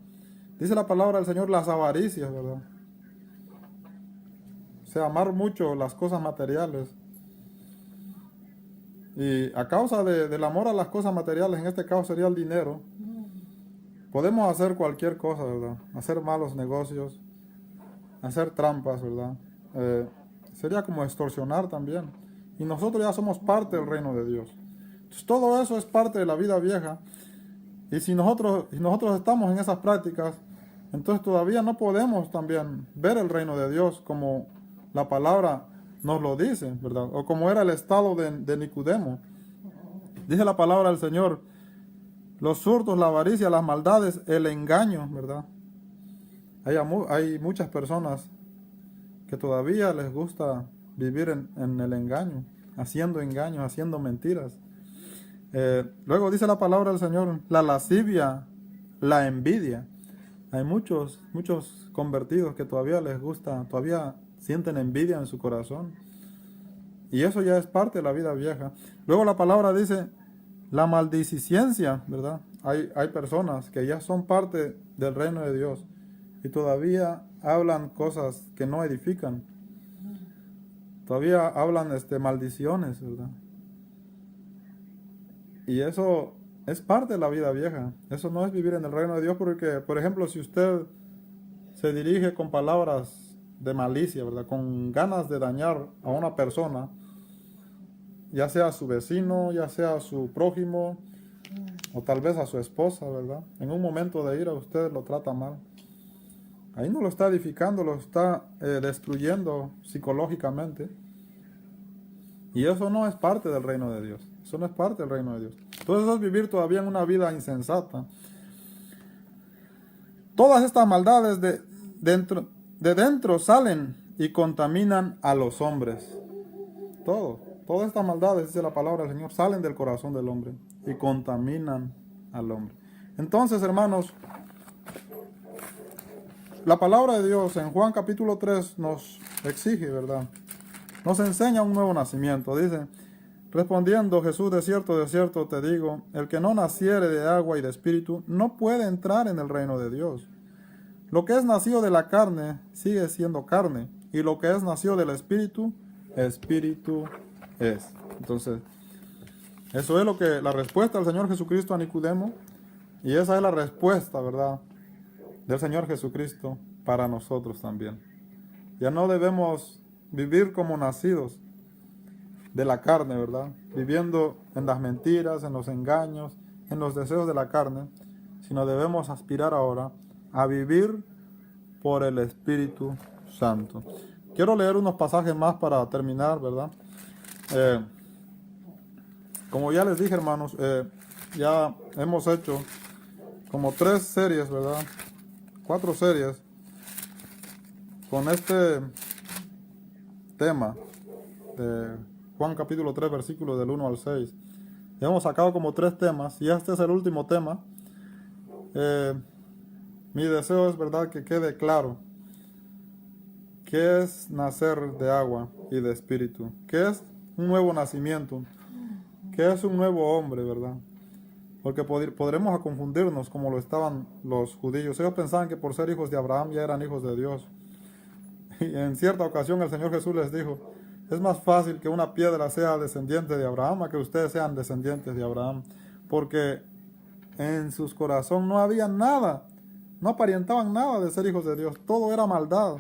dice la palabra del Señor las avaricias, ¿verdad? O sea, amar mucho las cosas materiales. Y a causa del amor a las cosas materiales, en este caso sería el dinero, podemos hacer cualquier cosa, ¿verdad? Hacer malos negocios, hacer trampas, ¿verdad? Sería como extorsionar también. Y nosotros ya somos parte del reino de Dios. Entonces, todo eso es parte de la vida vieja. Y si nosotros estamos en esas prácticas, entonces todavía no podemos también ver el reino de Dios como la palabra nos lo dice, ¿verdad? O como era el estado de Nicodemo. Dice la palabra del Señor, los hurtos, la avaricia, las maldades, el engaño, ¿verdad? Hay muchas personas que todavía les gusta vivir en el engaño, haciendo engaños, haciendo mentiras. Luego dice la palabra del Señor, la lascivia, la envidia. Hay muchos convertidos que todavía les gusta, todavía sienten envidia en su corazón. Y eso ya es parte de la vida vieja. Luego la palabra dice, la maldicencia, ¿verdad? Hay personas que ya son parte del reino de Dios y todavía hablan cosas que no edifican. Todavía hablan maldiciones, ¿verdad? Y eso es parte de la vida vieja. Eso no es vivir en el reino de Dios porque, por ejemplo, si usted se dirige con palabras de malicia, ¿verdad? Con ganas de dañar a una persona, ya sea a su vecino, ya sea a su prójimo, o tal vez a su esposa, ¿verdad? En un momento de ira usted lo trata mal. Ahí no lo está edificando, lo está destruyendo psicológicamente. Y eso no es parte del reino de Dios. Eso no es parte del reino de Dios. Entonces eso es vivir todavía en una vida insensata. Todas estas maldades de dentro salen y contaminan a los hombres. Todas estas maldades, dice la palabra del Señor, salen del corazón del hombre y contaminan al hombre. Entonces, hermanos, la palabra de Dios en Juan capítulo 3 nos exige, ¿verdad? Nos enseña un nuevo nacimiento. Dice, respondiendo Jesús, de cierto te digo, el que no naciere de agua y de espíritu no puede entrar en el reino de Dios. Lo que es nacido de la carne sigue siendo carne, y lo que es nacido del espíritu, espíritu es. Entonces, eso es la respuesta del Señor Jesucristo a Nicodemo, y esa es la respuesta, ¿verdad?, del Señor Jesucristo para nosotros también. Ya no debemos vivir como nacidos de la carne, ¿verdad? Viviendo en las mentiras, en los engaños, en los deseos de la carne, sino debemos aspirar ahora a vivir por el Espíritu Santo. Quiero leer unos pasajes más para terminar, ¿verdad? Como ya les dije, hermanos, ya hemos hecho como 3 series, ¿verdad? 4 series con este tema de Juan capítulo 3, versículos del 1 al 6. Hemos sacado como 3 temas y este es el último tema. Mi deseo es, ¿verdad?, que quede claro qué es nacer de agua y de espíritu, qué es un nuevo nacimiento, qué es un nuevo hombre, ¿verdad? Porque podremos confundirnos como lo estaban los judíos. Ellos pensaban que por ser hijos de Abraham ya eran hijos de Dios. Y en cierta ocasión el Señor Jesús les dijo, es más fácil que una piedra sea descendiente de Abraham a que ustedes sean descendientes de Abraham. Porque en sus corazones no había nada, no aparentaban nada de ser hijos de Dios. Todo era maldad.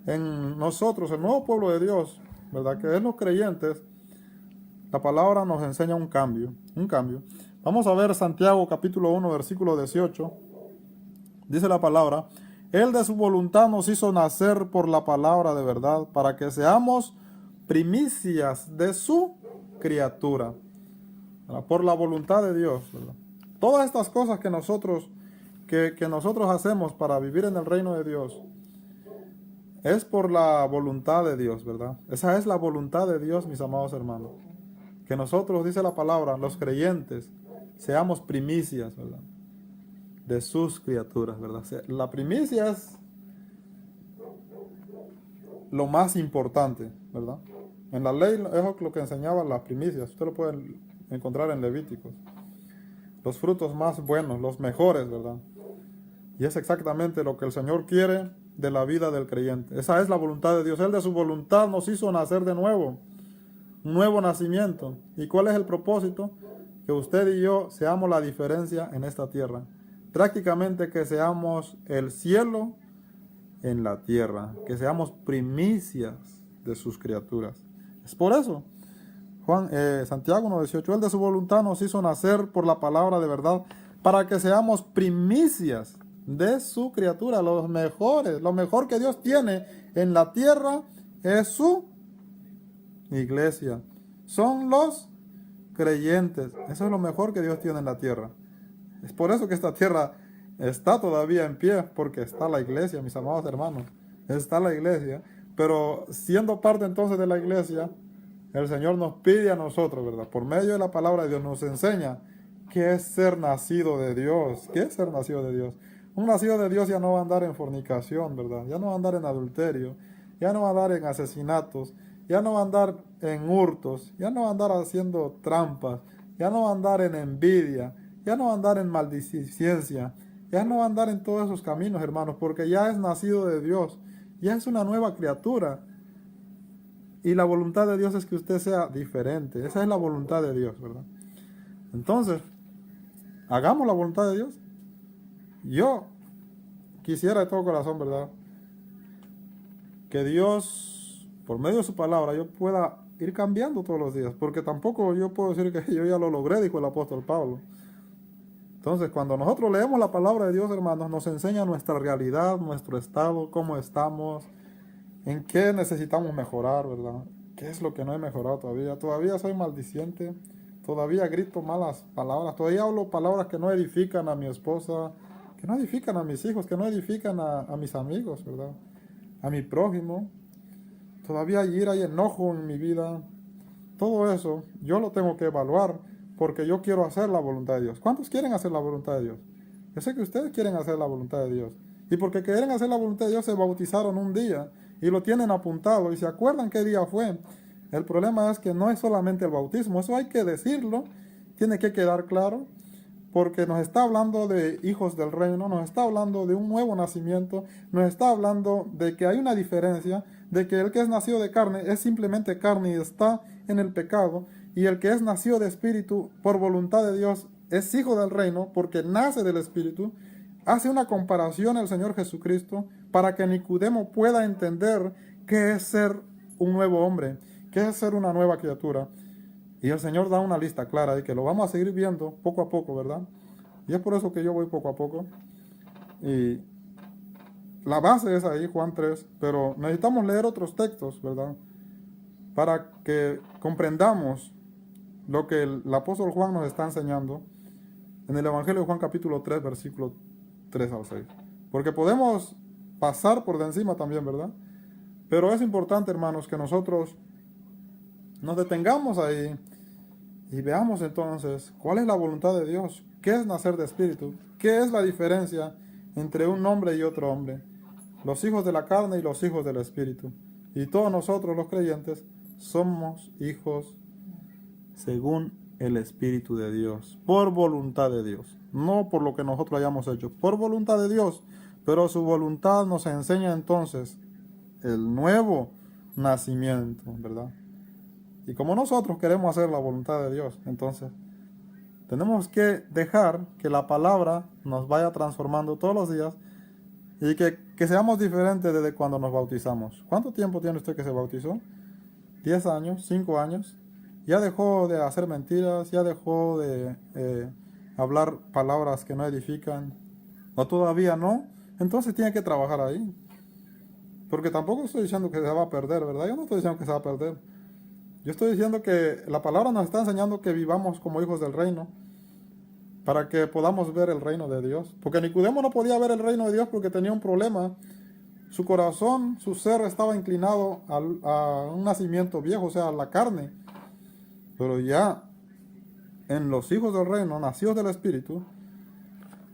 En nosotros, el nuevo pueblo de Dios, ¿verdad?, que es los creyentes, la palabra nos enseña un cambio. Vamos a ver Santiago capítulo 1, versículo 18. Dice la palabra, Él de su voluntad nos hizo nacer por la palabra de verdad, para que seamos primicias de su criatura. ¿Verdad? Por la voluntad de Dios, ¿verdad? Todas estas cosas que nosotros hacemos para vivir en el reino de Dios, es por la voluntad de Dios, ¿verdad? Esa es la voluntad de Dios, mis amados hermanos. Que nosotros, dice la palabra, los creyentes, seamos primicias, ¿verdad? De sus criaturas, ¿verdad? La primicia es lo más importante, ¿verdad? En la ley es lo que enseñaban las primicias. Usted lo puede encontrar en Levíticos. Los frutos más buenos, los mejores, ¿verdad? Y es exactamente lo que el Señor quiere de la vida del creyente. Esa es la voluntad de Dios. Él de su voluntad nos hizo nacer de nuevo. Un nuevo nacimiento. ¿Y cuál es el propósito? Que usted y yo seamos la diferencia en esta tierra. Prácticamente que seamos el cielo en la tierra. Que seamos primicias de sus criaturas. Es por eso. Santiago 1:18, Él de su voluntad nos hizo nacer por la palabra de verdad, para que seamos primicias de su criatura, los mejores. Lo mejor que Dios tiene en la tierra es su iglesia. Son los creyentes. Eso es lo mejor que Dios tiene en la tierra. Es por eso que esta tierra está todavía en pie, porque está la iglesia, mis amados hermanos. Está la iglesia. Pero siendo parte entonces de la iglesia, el Señor nos pide a nosotros, ¿verdad? Por medio de la palabra de Dios nos enseña qué es ser nacido de Dios. ¿Qué es ser nacido de Dios? Un nacido de Dios ya no va a andar en fornicación, ¿verdad? Ya no va a andar en adulterio, ya no va a andar en asesinatos, ya no va a andar en hurtos, ya no va a andar haciendo trampas, ya no va a andar en envidia, ya no va a andar en maldicencia, ya no va a andar en todos esos caminos, hermanos, porque ya es nacido de Dios, ya es una nueva criatura. Y la voluntad de Dios es que usted sea diferente. Esa es la voluntad de Dios, ¿verdad? Entonces, hagamos la voluntad de Dios. Yo quisiera de todo corazón, ¿verdad? Que Dios, por medio de su palabra, yo pueda ir cambiando todos los días. Porque tampoco yo puedo decir que yo ya lo logré, dijo el apóstol Pablo. Entonces, cuando nosotros leemos la palabra de Dios, hermanos, nos enseña nuestra realidad, nuestro estado, cómo estamos, en qué necesitamos mejorar, ¿verdad? ¿Qué es lo que no he mejorado todavía? Todavía soy maldiciente, todavía grito malas palabras, todavía hablo palabras que no edifican a mi esposa, que no edifican a mis hijos, que no edifican a mis amigos, ¿verdad? A mi prójimo. Todavía hay ira y enojo en mi vida. Todo eso yo lo tengo que evaluar porque yo quiero hacer la voluntad de Dios. ¿Cuántos quieren hacer la voluntad de Dios? Yo sé que ustedes quieren hacer la voluntad de Dios. Y porque quieren hacer la voluntad de Dios se bautizaron un día y lo tienen apuntado y se acuerdan qué día fue. El problema es que no es solamente el bautismo, eso hay que decirlo, tiene que quedar claro, porque nos está hablando de hijos del reino, nos está hablando de un nuevo nacimiento, nos está hablando de que hay una diferencia, de que el que es nacido de carne es simplemente carne y está en el pecado, y el que es nacido de espíritu por voluntad de Dios es hijo del reino porque nace del espíritu. Hace una comparación el Señor Jesucristo para que Nicodemo pueda entender qué es ser un nuevo hombre, qué es ser una nueva criatura. Y el Señor da una lista clara y que lo vamos a seguir viendo poco a poco, ¿verdad? Y es por eso que yo voy poco a poco. Y la base es ahí, Juan 3, pero necesitamos leer otros textos, ¿verdad? Para que comprendamos lo que el apóstol Juan nos está enseñando en el Evangelio de Juan capítulo 3, versículo 3 al 6. Porque podemos pasar por de encima también, ¿verdad? Pero es importante, hermanos, que nosotros nos detengamos ahí y veamos entonces cuál es la voluntad de Dios, qué es nacer de espíritu, qué es la diferencia entre un hombre y otro hombre, los hijos de la carne y los hijos del espíritu. Y todos nosotros los creyentes somos hijos según el Espíritu de Dios, por voluntad de Dios, no por lo que nosotros hayamos hecho, por voluntad de Dios, pero su voluntad nos enseña entonces el nuevo nacimiento, ¿verdad? Y como nosotros queremos hacer la voluntad de Dios, entonces tenemos que dejar que la palabra nos vaya transformando todos los días y que seamos diferentes desde cuando nos bautizamos. ¿Cuánto tiempo tiene usted que se bautizó? ¿10 años? ¿5 años? Ya dejó de hacer mentiras, ya dejó de hablar palabras que no edifican, o todavía no, entonces tiene que trabajar ahí. Porque tampoco estoy diciendo que se va a perder, ¿verdad? Yo no estoy diciendo que se va a perder. Yo estoy diciendo que la palabra nos está enseñando que vivamos como hijos del reino, para que podamos ver el reino de Dios. Porque Nicodemo no podía ver el reino de Dios porque tenía un problema Su corazón, su ser estaba inclinado a un nacimiento viejo, o sea, a la carne. Pero ya en los hijos del reino, nacidos del Espíritu,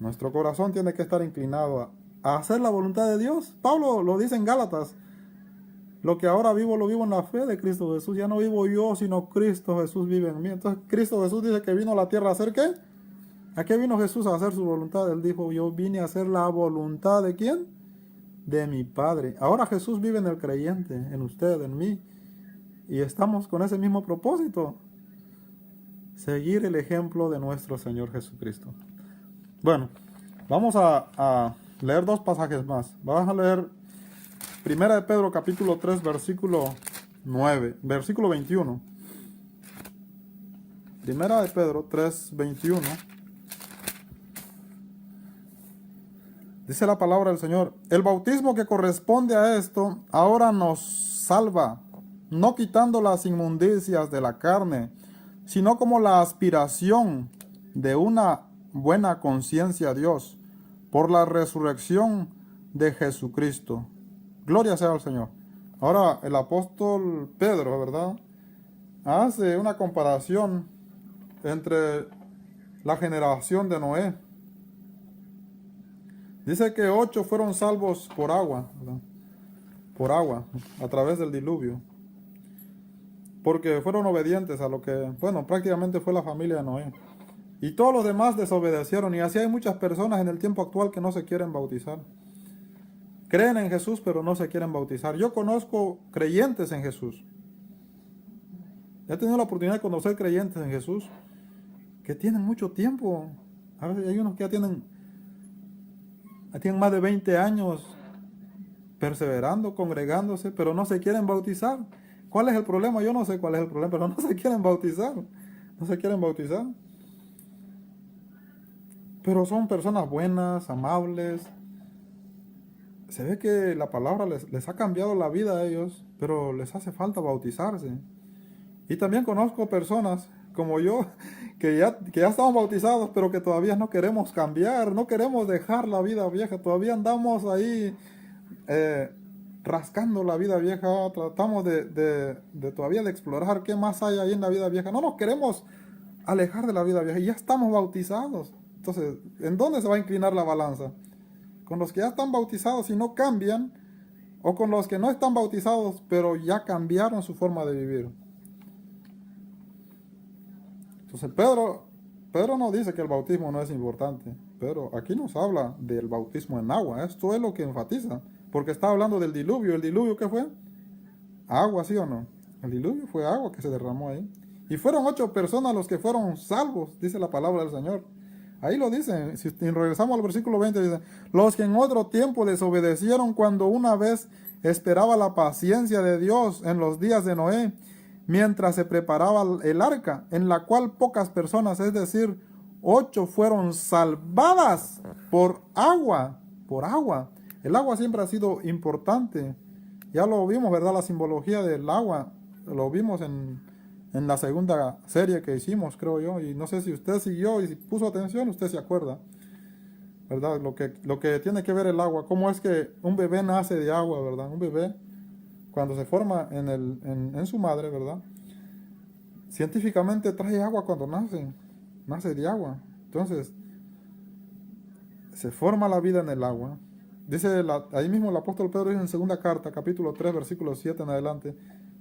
nuestro corazón tiene que estar inclinado a hacer la voluntad de Dios. Pablo lo dice en Gálatas: lo que ahora vivo, lo vivo en la fe de Cristo Jesús. Ya no vivo yo, sino Cristo Jesús vive en mí. Entonces Cristo Jesús dice que vino a la tierra a hacer ¿qué? ¿A qué vino Jesús? A hacer su voluntad. Él dijo: yo vine a hacer la voluntad ¿de quién? De mi Padre. Ahora Jesús vive en el creyente, en usted, en mí. Y estamos con ese mismo propósito: seguir el ejemplo de nuestro Señor Jesucristo. Bueno, vamos a leer dos pasajes más. Vamos a leer Primera de Pedro capítulo 3 versículo 21. Primera de Pedro 3, 21. Dice la palabra del Señor: el bautismo que corresponde a esto ahora nos salva, no quitando las inmundicias de la carne, sino como la aspiración de una buena conciencia a Dios, por la resurrección de Jesucristo. Gloria sea al Señor. Ahora el apóstol Pedro, ¿verdad?, hace una comparación entre la generación de Noé. Dice que 8 fueron salvos por agua, ¿verdad? Por agua, a través del diluvio. Porque fueron obedientes a lo que, bueno, prácticamente fue la familia de Noé. Y todos los demás desobedecieron. Y así hay muchas personas en el tiempo actual que no se quieren bautizar. Creen en Jesús, pero no se quieren bautizar. Yo conozco creyentes en Jesús. He tenido la oportunidad de conocer creyentes en Jesús que tienen mucho tiempo. A veces hay unos que ya tienen más de 20 años perseverando, congregándose, pero no se quieren bautizar. ¿Cuál es el problema? Yo no sé cuál es el problema, pero no se quieren bautizar. No se quieren bautizar. Pero son personas buenas, amables. Se ve que la palabra les ha cambiado la vida a ellos, pero les hace falta bautizarse. Y también conozco personas como yo, que ya estamos bautizados, pero que todavía no queremos cambiar, no queremos dejar la vida vieja, todavía andamos ahí rascando la vida vieja, tratamos de todavía de explorar qué más hay ahí en la vida vieja. No nos queremos alejar de la vida vieja y ya estamos bautizados. Entonces, ¿en dónde se va a inclinar la balanza? ¿Con los que ya están bautizados y no cambian? ¿O con los que no están bautizados pero ya cambiaron su forma de vivir? Entonces Pedro no dice que el bautismo no es importante, pero aquí nos habla del bautismo en agua. Esto es lo que enfatiza, porque está hablando del diluvio. ¿El diluvio qué fue? Agua, ¿sí o no? El diluvio fue agua que se derramó ahí. Y fueron 8 personas los que fueron salvos, dice la palabra del Señor. Ahí lo dice. Si regresamos al versículo 20, dice: los que en otro tiempo desobedecieron cuando una vez esperaba la paciencia de Dios en los días de Noé, mientras se preparaba el arca, en la cual pocas personas, es decir, 8, fueron salvadas por agua. Por agua. El agua siempre ha sido importante. Ya lo vimos, ¿verdad? La simbología del agua. Lo vimos en la segunda serie que hicimos, creo yo. Y no sé si usted siguió y si puso atención, usted se acuerda, ¿verdad? Lo que tiene que ver el agua. Cómo es que un bebé nace de agua, ¿verdad? Un bebé, cuando se forma en su madre, ¿verdad?, científicamente trae agua cuando nace de agua. Entonces, se forma la vida en el agua. Dice ahí mismo el apóstol Pedro dice en segunda carta, capítulo 3, versículo 7 en adelante,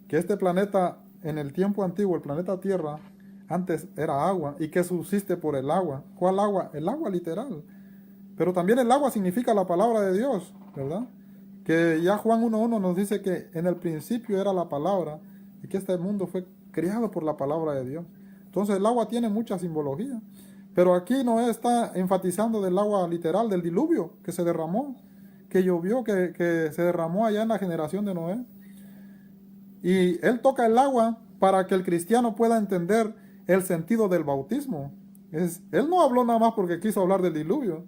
que este planeta, en el tiempo antiguo, el planeta Tierra, antes era agua y que subsiste por el agua. ¿Cuál agua? El agua literal. Pero también el agua significa la palabra de Dios, ¿verdad? Que ya Juan 1:1 nos dice que en el principio era la palabra y que este mundo fue creado por la palabra de Dios. Entonces el agua tiene mucha simbología. Pero aquí Noé está enfatizando del agua literal, del diluvio que se derramó, que llovió, que se derramó allá en la generación de Noé. Y él toca el agua para que el cristiano pueda entender el sentido del bautismo. Él no habló nada más porque quiso hablar del diluvio,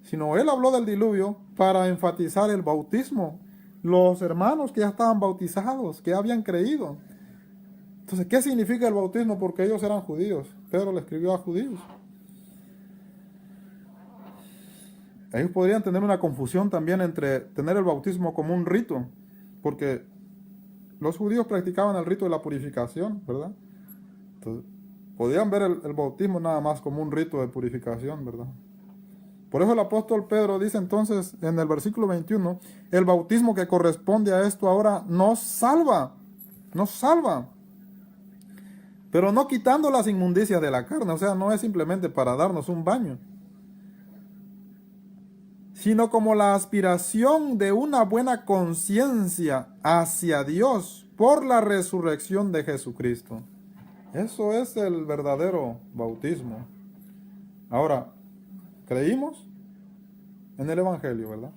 sino él habló del diluvio para enfatizar el bautismo. Los hermanos que ya estaban bautizados, que habían creído. Entonces, ¿qué significa el bautismo? Porque ellos eran judíos. Pedro le escribió a judíos. ellos podrían tener una confusión también entre tener el bautismo como un rito, porque los judíos practicaban el rito de la purificación, ¿verdad? Entonces, podían ver el bautismo nada más como un rito de purificación, ¿verdad? Por eso el apóstol Pedro dice entonces en el versículo 21, el bautismo que corresponde a esto ahora nos salva, pero no quitando las inmundicias de la carne, o sea, no es simplemente para darnos un baño, sino como la aspiración de una buena conciencia hacia Dios por la resurrección de Jesucristo. Eso es el verdadero bautismo. Ahora, creímos en el Evangelio, ¿verdad?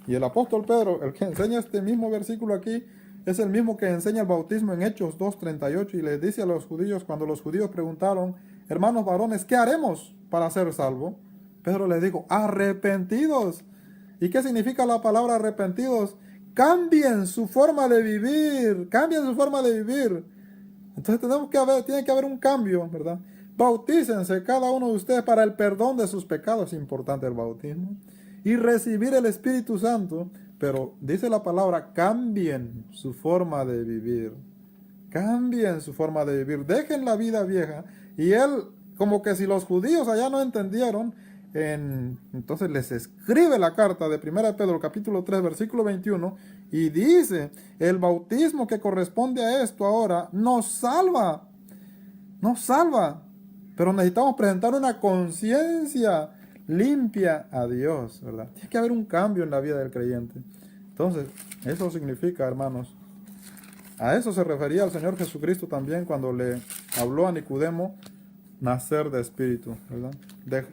Y el apóstol Pedro, el que enseña este mismo versículo aquí, es el mismo que enseña el bautismo en Hechos 2:38 y les dice a los judíos, cuando los judíos preguntaron, hermanos varones, ¿qué haremos para ser salvos? Pedro les dijo, arrepentidos. ¿Y qué significa la palabra arrepentidos? Cambien su forma de vivir, Entonces tiene que haber un cambio, ¿verdad? Bautícense cada uno de ustedes para el perdón de sus pecados, es importante el bautismo, y recibir el Espíritu Santo, pero dice la palabra, cambien su forma de vivir, dejen la vida vieja, y él, como que si los judíos allá no entendieron, entonces les escribe la carta de 1 Pedro capítulo 3 versículo 21 y dice, el bautismo que corresponde a esto ahora nos salva, pero necesitamos presentar una conciencia limpia a Dios, ¿verdad? Tiene que haber un cambio en la vida del creyente. Entonces, eso significa, hermanos, a eso se refería el Señor Jesucristo también cuando le habló a Nicodemo, nacer de espíritu, ¿verdad?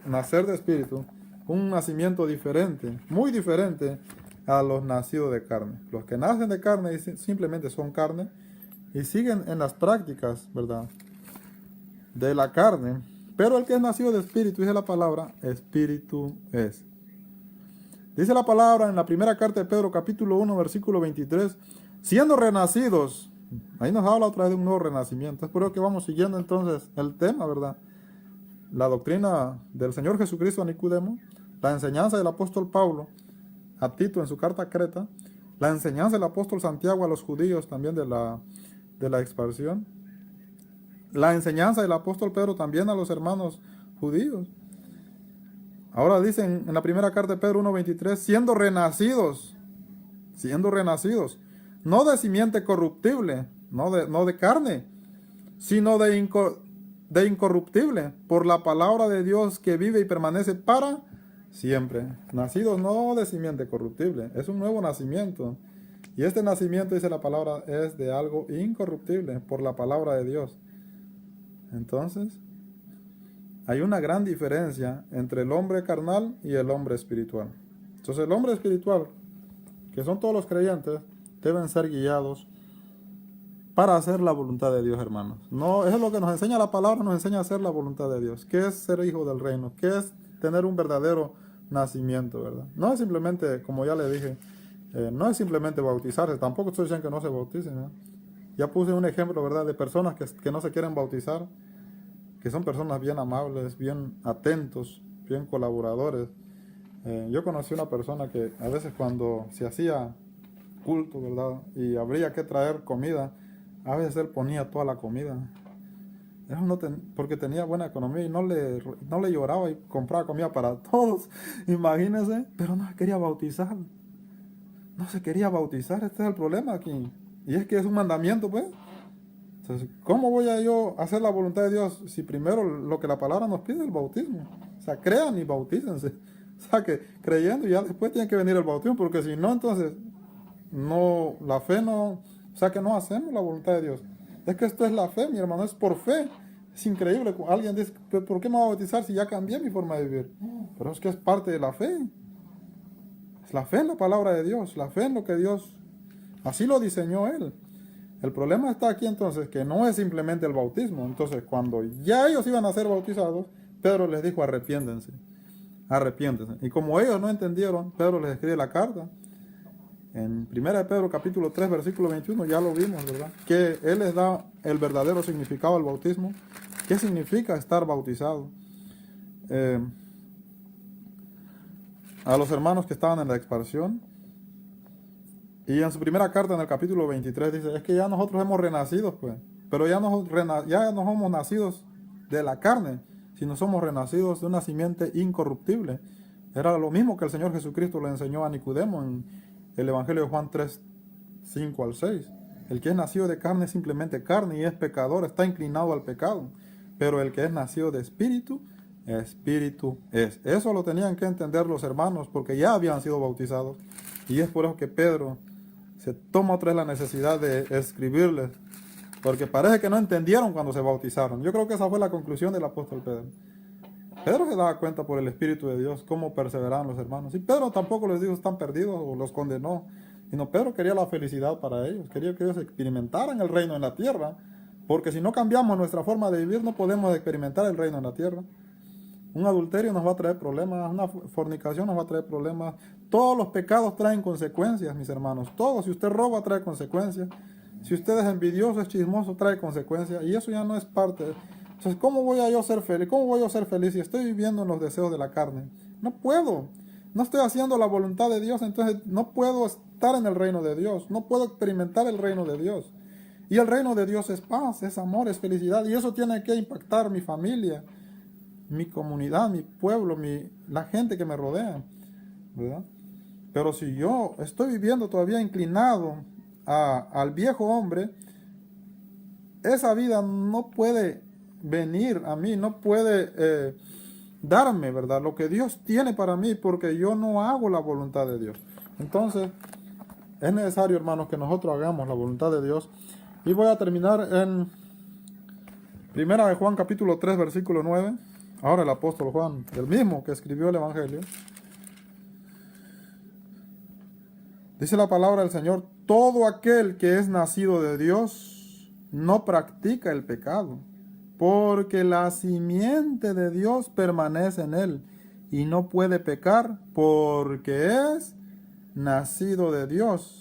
Nacer de espíritu, un nacimiento diferente, muy diferente a los nacidos de carne. Los que nacen de carne simplemente son carne y siguen en las prácticas, ¿verdad?, de la carne. Pero el que es nacido de espíritu, dice la palabra, espíritu es. Dice la palabra en la primera carta de Pedro, capítulo 1, versículo 23, siendo renacidos. Ahí nos habla otra vez de un nuevo renacimiento. Es por eso que vamos siguiendo entonces el tema, ¿verdad? La doctrina del Señor Jesucristo a Nicodemo, la enseñanza del apóstol Pablo a Tito en su carta a Creta, la enseñanza del apóstol Santiago a los judíos también de la expansión, la enseñanza del apóstol Pedro también a los hermanos judíos. Ahora dicen en la primera carta de Pedro 1:23, siendo renacidos, no de simiente corruptible, no de carne, sino de incorruptible, por la palabra de Dios que vive y permanece para siempre. Nacidos no de simiente corruptible, es un nuevo nacimiento. Y este nacimiento, dice la palabra, es de algo incorruptible, por la palabra de Dios. Entonces, hay una gran diferencia entre el hombre carnal y el hombre espiritual. Entonces, el hombre espiritual, que son todos los creyentes, deben ser guiados para hacer la voluntad de Dios, hermanos. No, eso es lo que nos enseña la palabra, nos enseña a hacer la voluntad de Dios. ¿Qué es ser hijo del reino? ¿Qué es tener un verdadero nacimiento, verdad? No es simplemente, como ya le dije, no es simplemente bautizarse. Tampoco estoy diciendo que no se bauticen, ¿no? Ya puse un ejemplo, ¿verdad?, de personas que no se quieren bautizar, que son personas bien amables, bien atentos, bien colaboradores. Yo conocí una persona que a veces cuando se hacía culto, ¿verdad?, y habría que traer comida, a veces él ponía toda la comida. Porque tenía buena economía y no le lloraba y compraba comida para todos, imagínense, pero no se quería bautizar. Este es el problema aquí. Y es que es un mandamiento, pues. Entonces, ¿cómo voy a yo hacer la voluntad de Dios si primero lo que la palabra nos pide es el bautismo? O sea, crean y bautícense. O sea, que creyendo y ya después tiene que venir el bautismo, porque si no, entonces, no, la fe no, o sea, que no hacemos la voluntad de Dios. Es que esto es la fe, mi hermano, es por fe. Es increíble. Alguien dice, ¿por qué me voy a bautizar si ya cambié mi forma de vivir? Pero es que es parte de la fe. Es la fe en la palabra de Dios, la fe en lo que Dios, así lo diseñó Él. El problema está aquí entonces, que no es simplemente el bautismo. Entonces, cuando ya ellos iban a ser bautizados, Pedro les dijo, arrepiéntense. Y como ellos no entendieron, Pedro les escribe la carta. En 1 de Pedro capítulo 3, versículo 21, ya lo vimos, ¿verdad?, que Él les da el verdadero significado al bautismo. ¿Qué significa estar bautizado? a los hermanos que estaban en la expansión. Y en su primera carta, en el capítulo 23, dice, es que ya nosotros hemos renacido, pues. Pero ya no somos nacidos de la carne, sino somos renacidos de una simiente incorruptible. Era lo mismo que el Señor Jesucristo le enseñó a Nicodemo en el Evangelio de Juan 3, 5 al 6. El que es nacido de carne es simplemente carne y es pecador, está inclinado al pecado. Pero el que es nacido de espíritu, espíritu es. Eso lo tenían que entender los hermanos porque ya habían sido bautizados. Y es por eso que Pedro se toma otra vez la necesidad de escribirles, porque parece que no entendieron cuando se bautizaron. Yo creo que esa fue la conclusión del apóstol Pedro. Pedro se daba cuenta por el Espíritu de Dios cómo perseveraban los hermanos. Y Pedro tampoco les dijo están perdidos o los condenó, sino Pedro quería la felicidad para ellos, quería que ellos experimentaran el reino en la tierra, porque si no cambiamos nuestra forma de vivir no podemos experimentar el reino en la tierra. Un adulterio nos va a traer problemas, una fornicación nos va a traer problemas. Todos los pecados traen consecuencias, mis hermanos. Todos. Si usted roba, trae consecuencias. Si usted es envidioso, es chismoso, trae consecuencias. Y eso ya no es parte. Entonces, ¿cómo voy a yo ser feliz? ¿Cómo voy a ser feliz si estoy viviendo en los deseos de la carne? No puedo. No estoy haciendo la voluntad de Dios, entonces no puedo estar en el reino de Dios. No puedo experimentar el reino de Dios. Y el reino de Dios es paz, es amor, es felicidad. Y eso tiene que impactar mi familia, mi comunidad, mi pueblo, la gente que me rodea, ¿verdad? Pero si yo estoy viviendo todavía inclinado al viejo hombre, esa vida no puede venir a mí, no puede darme, ¿verdad? Lo que Dios tiene para mí, porque yo no hago la voluntad de Dios. Entonces, es necesario, hermanos, que nosotros hagamos la voluntad de Dios. Y voy a terminar en 1 de Juan capítulo 3, versículo 9. Ahora el apóstol Juan, el mismo que escribió el Evangelio, dice la palabra del Señor, todo aquel que es nacido de Dios no practica el pecado, porque la simiente de Dios permanece en él y no puede pecar porque es nacido de Dios.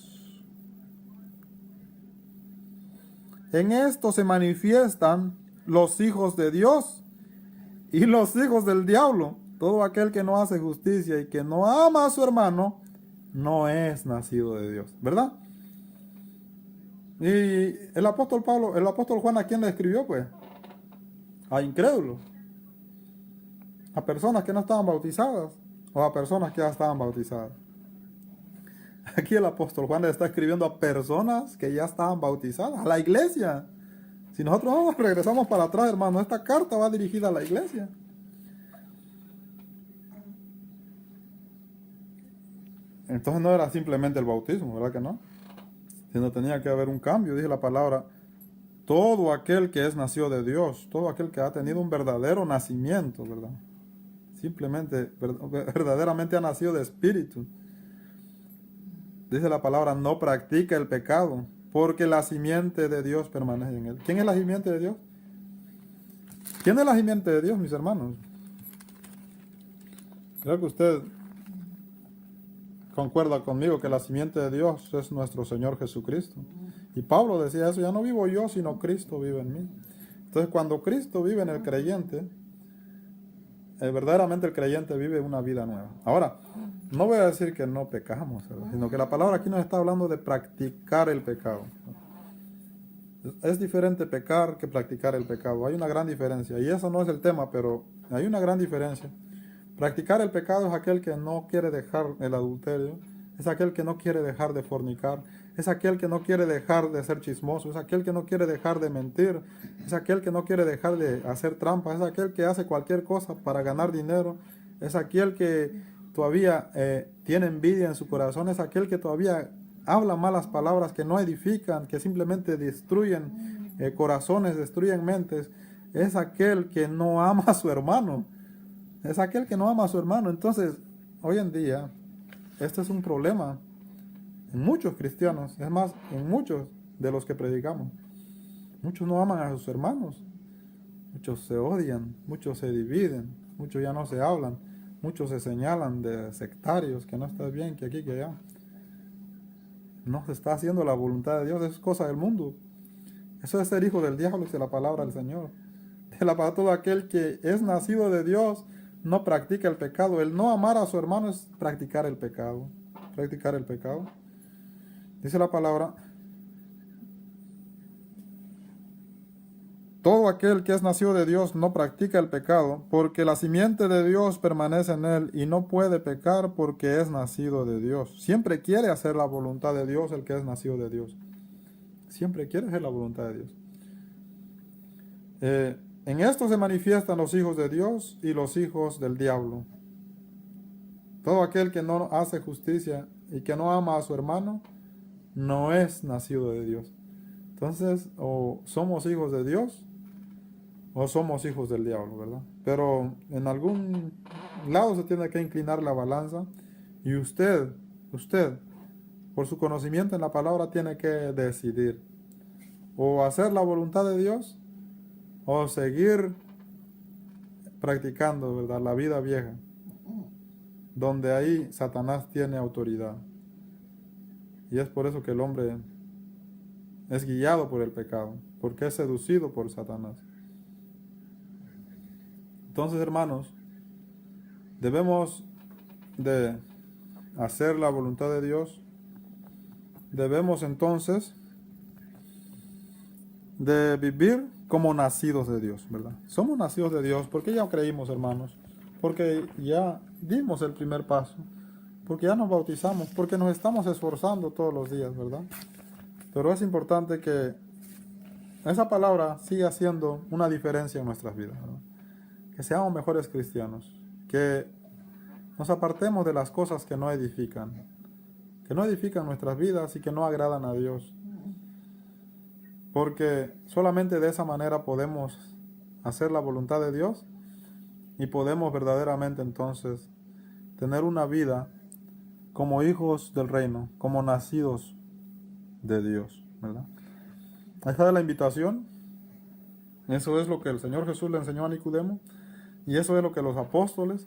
En esto se manifiestan los hijos de Dios y los hijos del diablo. Todo aquel que no hace justicia y que no ama a su hermano, no es nacido de Dios, ¿verdad? Y el apóstol Juan, ¿a quién le escribió, pues? A incrédulos, a personas que no estaban bautizadas o a personas que ya estaban bautizadas. Aquí el apóstol Juan le está escribiendo a personas que ya estaban bautizadas, a la iglesia. Si nosotros regresamos para atrás, hermano, esta carta va dirigida a la iglesia. Entonces no era simplemente el bautismo, ¿verdad que no? Sino tenía que haber un cambio. Dice la palabra, todo aquel que es nacido de Dios, todo aquel que ha tenido un verdadero nacimiento, ¿verdad? Simplemente, verdaderamente ha nacido de espíritu. Dice la palabra, no practica el pecado, porque la simiente de Dios permanece en él. ¿Quién es la simiente de Dios? ¿Quién es la simiente de Dios, mis hermanos? Creo que usted concuerda conmigo que la simiente de Dios es nuestro Señor Jesucristo. Y Pablo decía eso, ya no vivo yo, sino Cristo vive en mí. Entonces, cuando Cristo vive en el creyente, verdaderamente el creyente vive una vida nueva. Ahora, no voy a decir que no pecamos, ¿verdad? Sino que la palabra aquí nos está hablando de practicar el pecado. Es diferente pecar que practicar el pecado. Hay una gran diferencia. Y eso no es el tema, pero hay una gran diferencia. Practicar el pecado es aquel que no quiere dejar el adulterio, es aquel que no quiere dejar de fornicar, es aquel que no quiere dejar de ser chismoso, es aquel que no quiere dejar de mentir, es aquel que no quiere dejar de hacer trampas, es aquel que hace cualquier cosa para ganar dinero, es aquel que todavía tiene envidia en su corazón, es aquel que todavía habla malas palabras que no edifican, que simplemente destruyen corazones, destruyen mentes, es aquel que no ama a su hermano. Es aquel que no ama a su hermano. Entonces, hoy en día, este es un problema en muchos cristianos. Es más, en muchos de los que predicamos. Muchos no aman a sus hermanos. Muchos se odian. Muchos se dividen. Muchos ya no se hablan. Muchos se señalan de sectarios, que no está bien, que aquí, que allá. No se está haciendo la voluntad de Dios. Es cosa del mundo. Eso es ser hijo del diablo, dice la palabra del Señor. De la palabra, todo aquel que es nacido de Dios no practica el pecado. El no amar a su hermano es practicar el pecado. Practicar el pecado. Dice la palabra: todo aquel que es nacido de Dios no practica el pecado, porque la simiente de Dios permanece en él y no puede pecar porque es nacido de Dios. Siempre quiere hacer la voluntad de Dios el que es nacido de Dios. Siempre quiere hacer la voluntad de Dios. En esto se manifiestan los hijos de Dios y los hijos del diablo. Todo aquel que no hace justicia y que no ama a su hermano no es nacido de Dios. Entonces, o somos hijos de Dios o somos hijos del diablo, ¿verdad? Pero en algún lado se tiene que inclinar la balanza, y usted, por su conocimiento en la palabra, tiene que decidir o hacer la voluntad de Dios o seguir practicando, ¿verdad?, la vida vieja, donde ahí Satanás tiene autoridad. Y es por eso que el hombre es guiado por el pecado, porque es seducido por Satanás. Entonces, hermanos, debemos de hacer la voluntad de Dios. Debemos entonces de vivir como nacidos de Dios, ¿verdad? Somos nacidos de Dios porque ya creímos, hermanos, porque ya dimos el primer paso, porque ya nos bautizamos, porque nos estamos esforzando todos los días, ¿verdad? Pero es importante que esa palabra siga haciendo una diferencia en nuestras vidas, ¿verdad? Que seamos mejores cristianos, que nos apartemos de las cosas que no edifican nuestras vidas y que no agradan a Dios. Porque solamente de esa manera podemos hacer la voluntad de Dios y podemos verdaderamente entonces tener una vida como hijos del reino, como nacidos de Dios, ¿verdad? Ahí está la invitación. Eso es lo que el Señor Jesús le enseñó a Nicodemo, y eso es lo que los apóstoles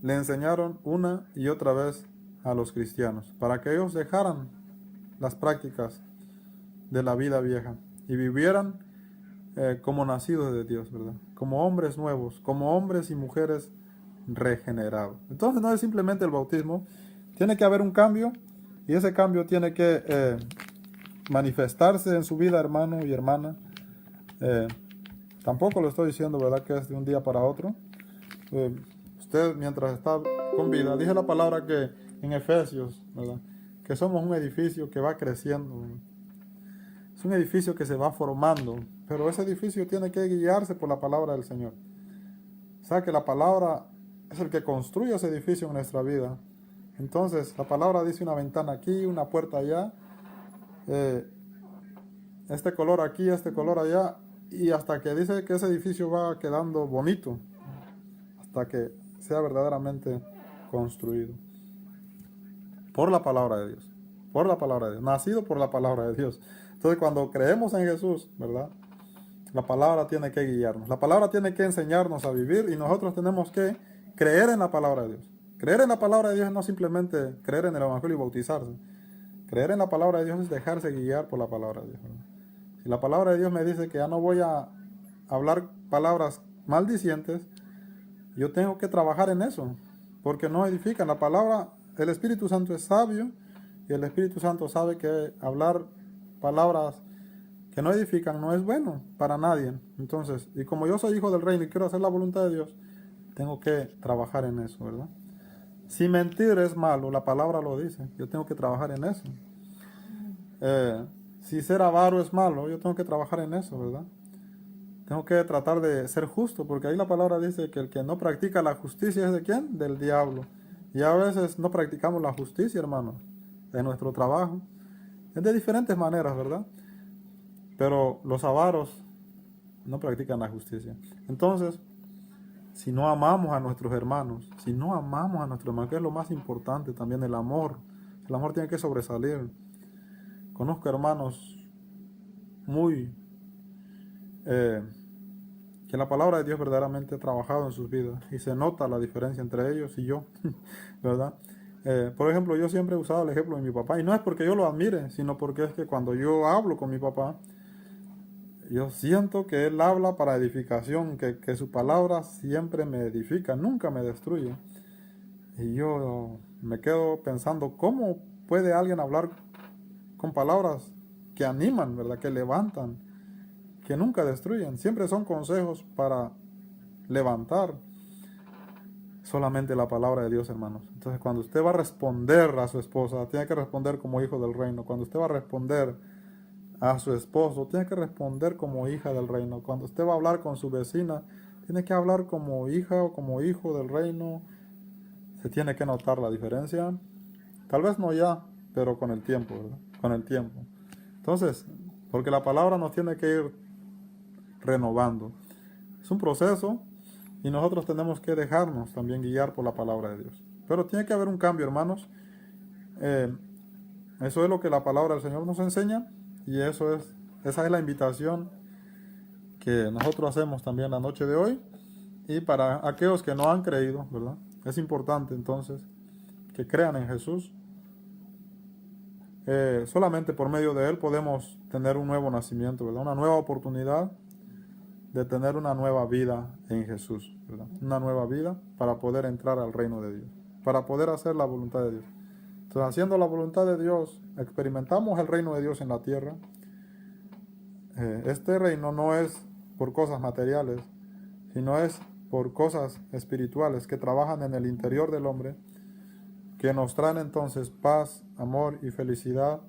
le enseñaron una y otra vez a los cristianos, para que ellos dejaran las prácticas de la vida vieja y vivieran como nacidos de Dios, ¿verdad? Como hombres nuevos, como hombres y mujeres regenerados. Entonces no es simplemente el bautismo, tiene que haber un cambio, y ese cambio tiene que manifestarse en su vida, hermano y hermana. Tampoco lo estoy diciendo, ¿verdad?, que es de un día para otro. Usted, mientras está con vida, dice la palabra que en Efesios, ¿verdad?, que somos un edificio que va creciendo, ¿verdad? Es un edificio que se va formando, pero ese edificio tiene que guiarse por la palabra del Señor. O sea que la palabra es el que construye ese edificio en nuestra vida. Entonces, la palabra dice una ventana aquí, una puerta allá, este color aquí, este color allá, y hasta que dice que ese edificio va quedando bonito, hasta que sea verdaderamente construido por la palabra de Dios, nacido por la palabra de Dios. Entonces, cuando creemos en Jesús, ¿verdad?, la palabra tiene que guiarnos, la palabra tiene que enseñarnos a vivir, y nosotros tenemos que creer en la palabra de Dios. Creer en la palabra de Dios no simplemente creer en el Evangelio y bautizarse. Creer en la palabra de Dios es dejarse guiar por la palabra de Dios, ¿verdad? Si la palabra de Dios me dice que ya no voy a hablar palabras maldicientes, yo tengo que trabajar en eso, porque no edifican. La palabra, el Espíritu Santo es sabio, y el Espíritu Santo sabe que hablar palabras que no edifican no es bueno para nadie. Entonces, y como yo soy hijo del reino y quiero hacer la voluntad de Dios, tengo que trabajar en eso, ¿verdad? Si mentir es malo, la palabra lo dice, yo tengo que trabajar en eso. Si ser avaro es malo, yo tengo que trabajar en eso, ¿verdad? Tengo que tratar de ser justo, porque ahí la palabra dice que el que no practica la justicia es ¿de quién? Del diablo. Y a veces no practicamos la justicia, hermanos, en nuestro trabajo. Es de diferentes maneras, ¿verdad? Pero los avaros no practican la justicia. Entonces, si no amamos a nuestros hermanos, que es lo más importante también, el amor tiene que sobresalir. Conozco hermanos muy que la palabra de Dios verdaderamente ha trabajado en sus vidas, y se nota la diferencia entre ellos y yo, ¿verdad? Por ejemplo, yo siempre he usado el ejemplo de mi papá, y no es porque yo lo admire, sino porque es que cuando yo hablo con mi papá, yo siento que Él habla para edificación, que su palabra siempre me edifica, nunca me destruye. Y yo me quedo pensando, ¿cómo puede alguien hablar con palabras que animan, ¿verdad? Que levantan, que nunca destruyen? Siempre son consejos para levantar. Solamente la palabra de Dios, hermanos. Entonces, cuando usted va a responder a su esposa, tiene que responder como hijo del reino. Cuando usted va a responder a su esposo, tiene que responder como hija del reino. Cuando usted va a hablar con su vecina, tiene que hablar como hija o como hijo del reino. Se tiene que notar la diferencia. Tal vez no ya, pero con el tiempo, ¿verdad? Con el tiempo. Entonces, porque la palabra nos tiene que ir renovando. Es un proceso y nosotros tenemos que dejarnos también guiar por la palabra de Dios. Pero tiene que haber un cambio, hermanos. Eso es lo que la palabra del Señor nos enseña y esa es la invitación que nosotros hacemos también la noche de hoy. Y para aquellos que no han creído, ¿verdad? Es importante entonces que crean en Jesús. Solamente por medio de Él podemos tener un nuevo nacimiento, ¿verdad? Una nueva oportunidad de tener una nueva vida en Jesús, ¿verdad? Una nueva vida para poder entrar al reino de Dios, para poder hacer la voluntad de Dios. Entonces, haciendo la voluntad de Dios, experimentamos el reino de Dios en la tierra. Este reino no es por cosas materiales, sino es por cosas espirituales que trabajan en el interior del hombre, que nos traen entonces paz, amor y felicidad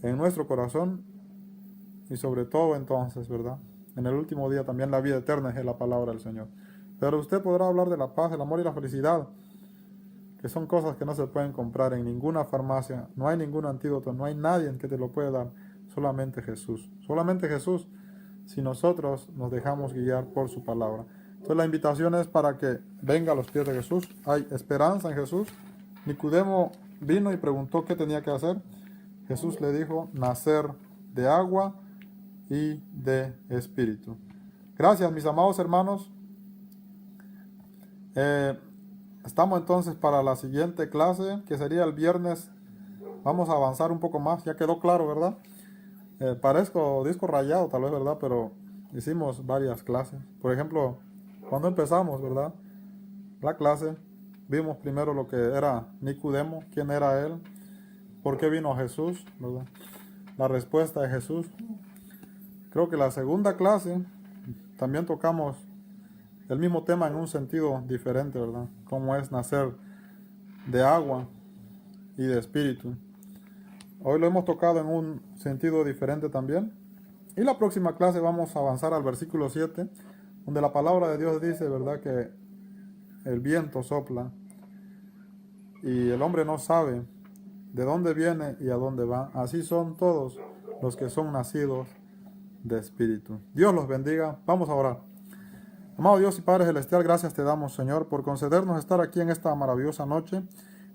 en nuestro corazón y sobre todo entonces, ¿verdad? En el último día también la vida eterna es la palabra del Señor. Pero usted podrá hablar de la paz, el amor y la felicidad, que son cosas que no se pueden comprar en ninguna farmacia, no hay ningún antídoto, no hay nadie que te lo pueda dar, solamente Jesús. Solamente Jesús, si nosotros nos dejamos guiar por su palabra. Entonces la invitación es para que venga a los pies de Jesús. Hay esperanza en Jesús. Nicodemo vino y preguntó qué tenía que hacer. Jesús le dijo, nacer de agua y de espíritu. Gracias, mis amados hermanos. Estamos entonces para la siguiente clase, que sería el viernes. Vamos a avanzar un poco más. Ya quedó claro, ¿verdad? Parezco disco rayado, tal vez, ¿verdad? Pero hicimos varias clases. Por ejemplo, cuando empezamos, ¿verdad? La clase, vimos primero lo que era Nicodemo, quién era él, por qué vino a Jesús, ¿verdad? La respuesta de Jesús. Creo que la segunda clase también tocamos el mismo tema en un sentido diferente, ¿verdad? Cómo es nacer de agua y de espíritu. Hoy lo hemos tocado en un sentido diferente también. Y la próxima clase vamos a avanzar al versículo 7, donde la palabra de Dios dice, ¿verdad?, que el viento sopla y el hombre no sabe de dónde viene y a dónde va. Así son todos los que son nacidos de espíritu. Dios los bendiga. Vamos a orar. Amado Dios y Padre Celestial, gracias te damos, Señor, por concedernos estar aquí en esta maravillosa noche.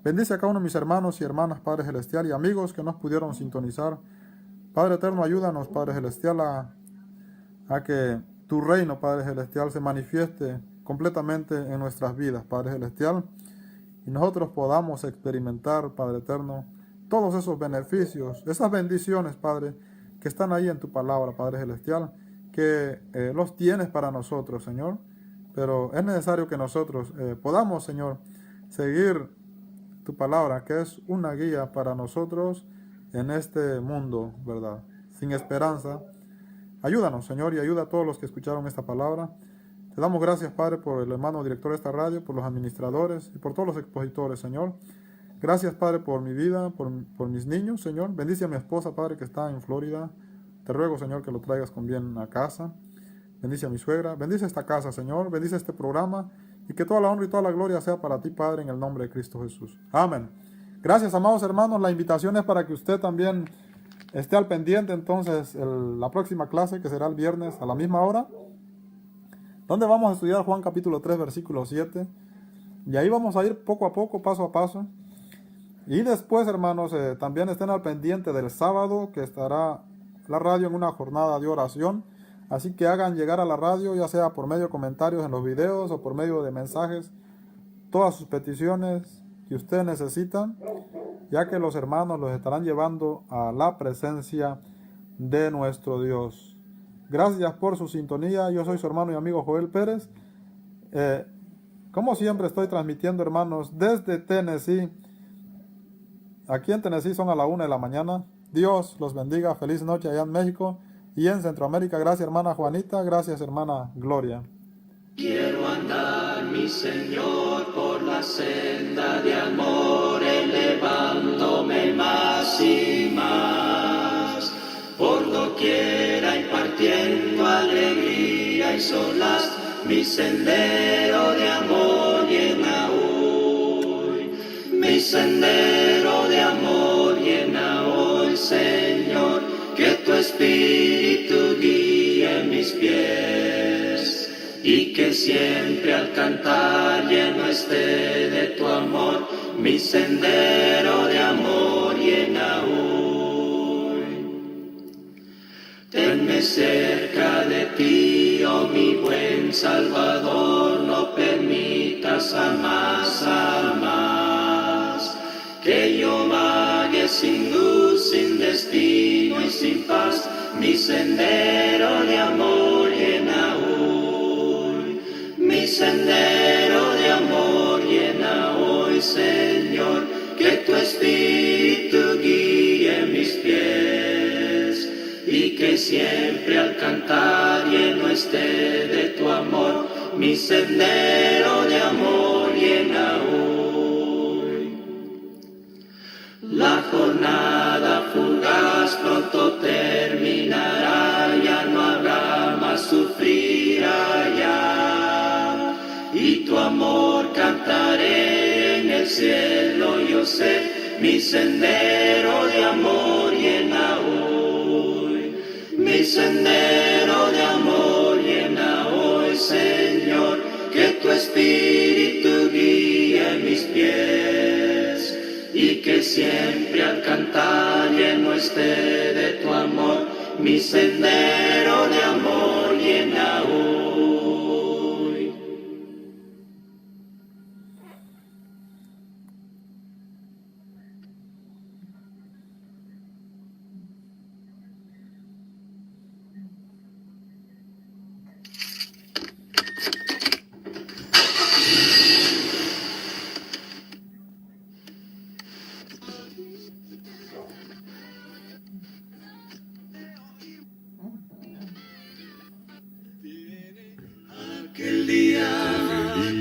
Bendice a cada uno de mis hermanos y hermanas, Padre Celestial, y amigos que nos pudieron sintonizar. Padre Eterno, ayúdanos, Padre Celestial, a que tu reino, Padre Celestial, se manifieste completamente en nuestras vidas, Padre Celestial, y nosotros podamos experimentar, Padre Eterno, todos esos beneficios, esas bendiciones, Padre, que están ahí en tu palabra, Padre Celestial, que los tienes para nosotros, Señor, pero es necesario que nosotros podamos, Señor, seguir tu palabra, que es una guía para nosotros en este mundo, ¿verdad?, sin esperanza. Ayúdanos, Señor, y ayuda a todos los que escucharon esta palabra. Te damos gracias, Padre, por el hermano director de esta radio, por los administradores y por todos los expositores, Señor. Gracias, Padre, por mi vida, por mis niños, Señor. Bendice a mi esposa, Padre, que está en Florida. Te ruego, Señor, que lo traigas con bien a casa. Bendice a mi suegra. Bendice esta casa, Señor. Bendice este programa. Y que toda la honra y toda la gloria sea para ti, Padre, en el nombre de Cristo Jesús. Amén. Gracias, amados hermanos. La invitación es para que usted también esté al pendiente, entonces, la próxima clase, que será el viernes a la misma hora, donde vamos a estudiar Juan capítulo 3, versículo 7. Y ahí vamos a ir poco a poco, paso a paso. Y después, hermanos, también estén al pendiente del sábado, que estará la radio en una jornada de oración. Así que hagan llegar a la radio, ya sea por medio de comentarios en los videos o por medio de mensajes, todas sus peticiones que ustedes necesitan, ya que los hermanos los estarán llevando a la presencia de nuestro Dios. Gracias por su sintonía. Yo soy su hermano y amigo Joel Pérez. Como siempre estoy transmitiendo, hermanos, desde Tennessee. Aquí en Tennessee son a la 1 de la mañana. Dios los bendiga. Feliz noche allá en México y en Centroamérica. Gracias, hermana Juanita. Gracias, hermana Gloria. Quiero andar, mi Señor, por la senda de amor, elevándome más y más. Por doquiera impartiendo alegría y solaz, mi sendero de amor llena hoy. Mi sendero de amor llena hoy, Señor, que tu Espíritu guíe mis pies. Y que siempre al cantar lleno esté de tu amor, mi sendero de amor llena hoy. Tenme cerca de ti, oh mi buen Salvador, no permitas jamás, jamás, que yo vague sin luz, sin destino y sin paz, mi sendero de amor llena hoy. Mi sendero de amor llena hoy, Señor, que tu Espíritu guíe mis pies. Y que siempre al cantar lleno esté de tu amor, mi sendero de amor llena hoy. La jornada fugaz pronto terminará, ya no habrá más sufrir allá. Y tu amor cantaré en el cielo, yo sé, mi sendero de amor llena hoy. Mi sendero de amor llena hoy, Señor, que tu Espíritu guíe mis pies. Y que siempre al cantar lleno esté de tu amor, mi sendero de amor llena hoy. Aquel día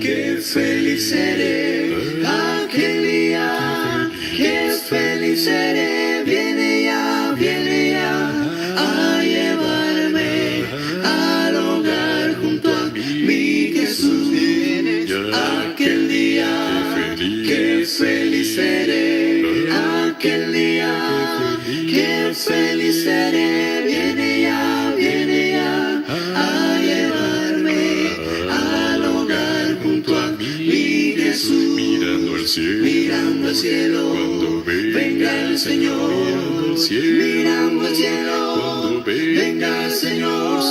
que feliz seré, aquel día que feliz seré, viene ya a llevarme al hogar junto a mi Jesús. Aquel día que feliz seré, aquel día que feliz seré, viene ya a llevarme al hogar junto a mi Jesús. Mirando al cielo, cuando venga el Señor. Mirando al cielo, cuando venga el Señor.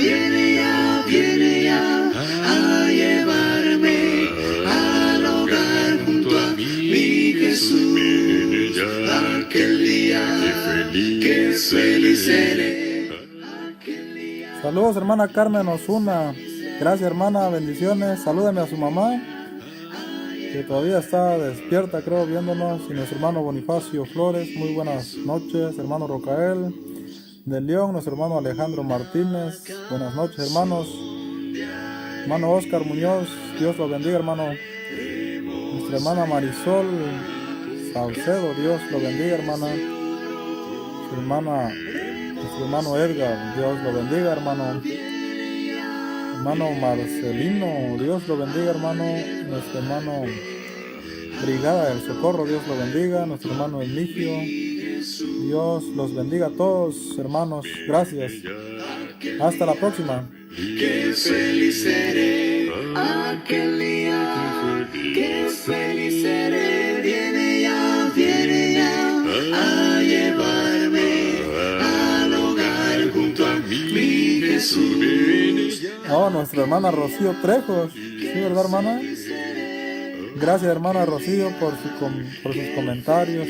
Viene ya a llevarme al hogar junto a mi Jesús. Aquel día que feliz seré. Saludos, hermana Carmen Osuna. Gracias, hermana. Bendiciones. Salúdame a su mamá, que todavía está despierta, creo, viéndonos. Y nuestro hermano Bonifacio Flores. Muy buenas noches, hermano Rocael de León. Nuestro hermano Alejandro Martínez. Buenas noches, hermanos. Hermano Oscar Muñoz. Dios lo bendiga, hermano. Nuestra hermana Marisol Salcedo. Dios lo bendiga, hermana. Nuestro hermano Edgar. Dios lo bendiga, hermano. Hermano Marcelino, Dios lo bendiga, hermano. Nuestro hermano Brigada del Socorro, Dios lo bendiga. Nuestro hermano Emigio, Dios los bendiga a todos, hermanos. Gracias. Hasta la próxima. Que feliz seré, aquel día, que feliz seré, viene ya a llevarme al hogar junto a mi Jesús. Oh, nuestra hermana Rocío Trejos. Sí, ¿verdad, hermana? Gracias, hermana Rocío, por sus comentarios.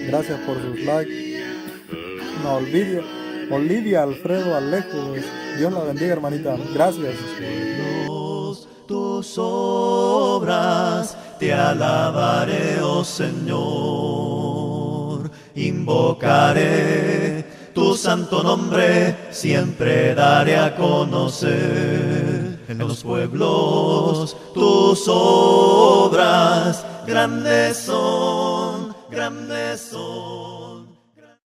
Gracias por sus likes. No olvide Olivia Alfredo Alejo. Dios la bendiga, hermanita. Gracias. Tus obras te alabaré, oh Señor. Invocaré tu santo nombre, siempre daré a conocer en los pueblos tus obras. Grandes son, grandes son.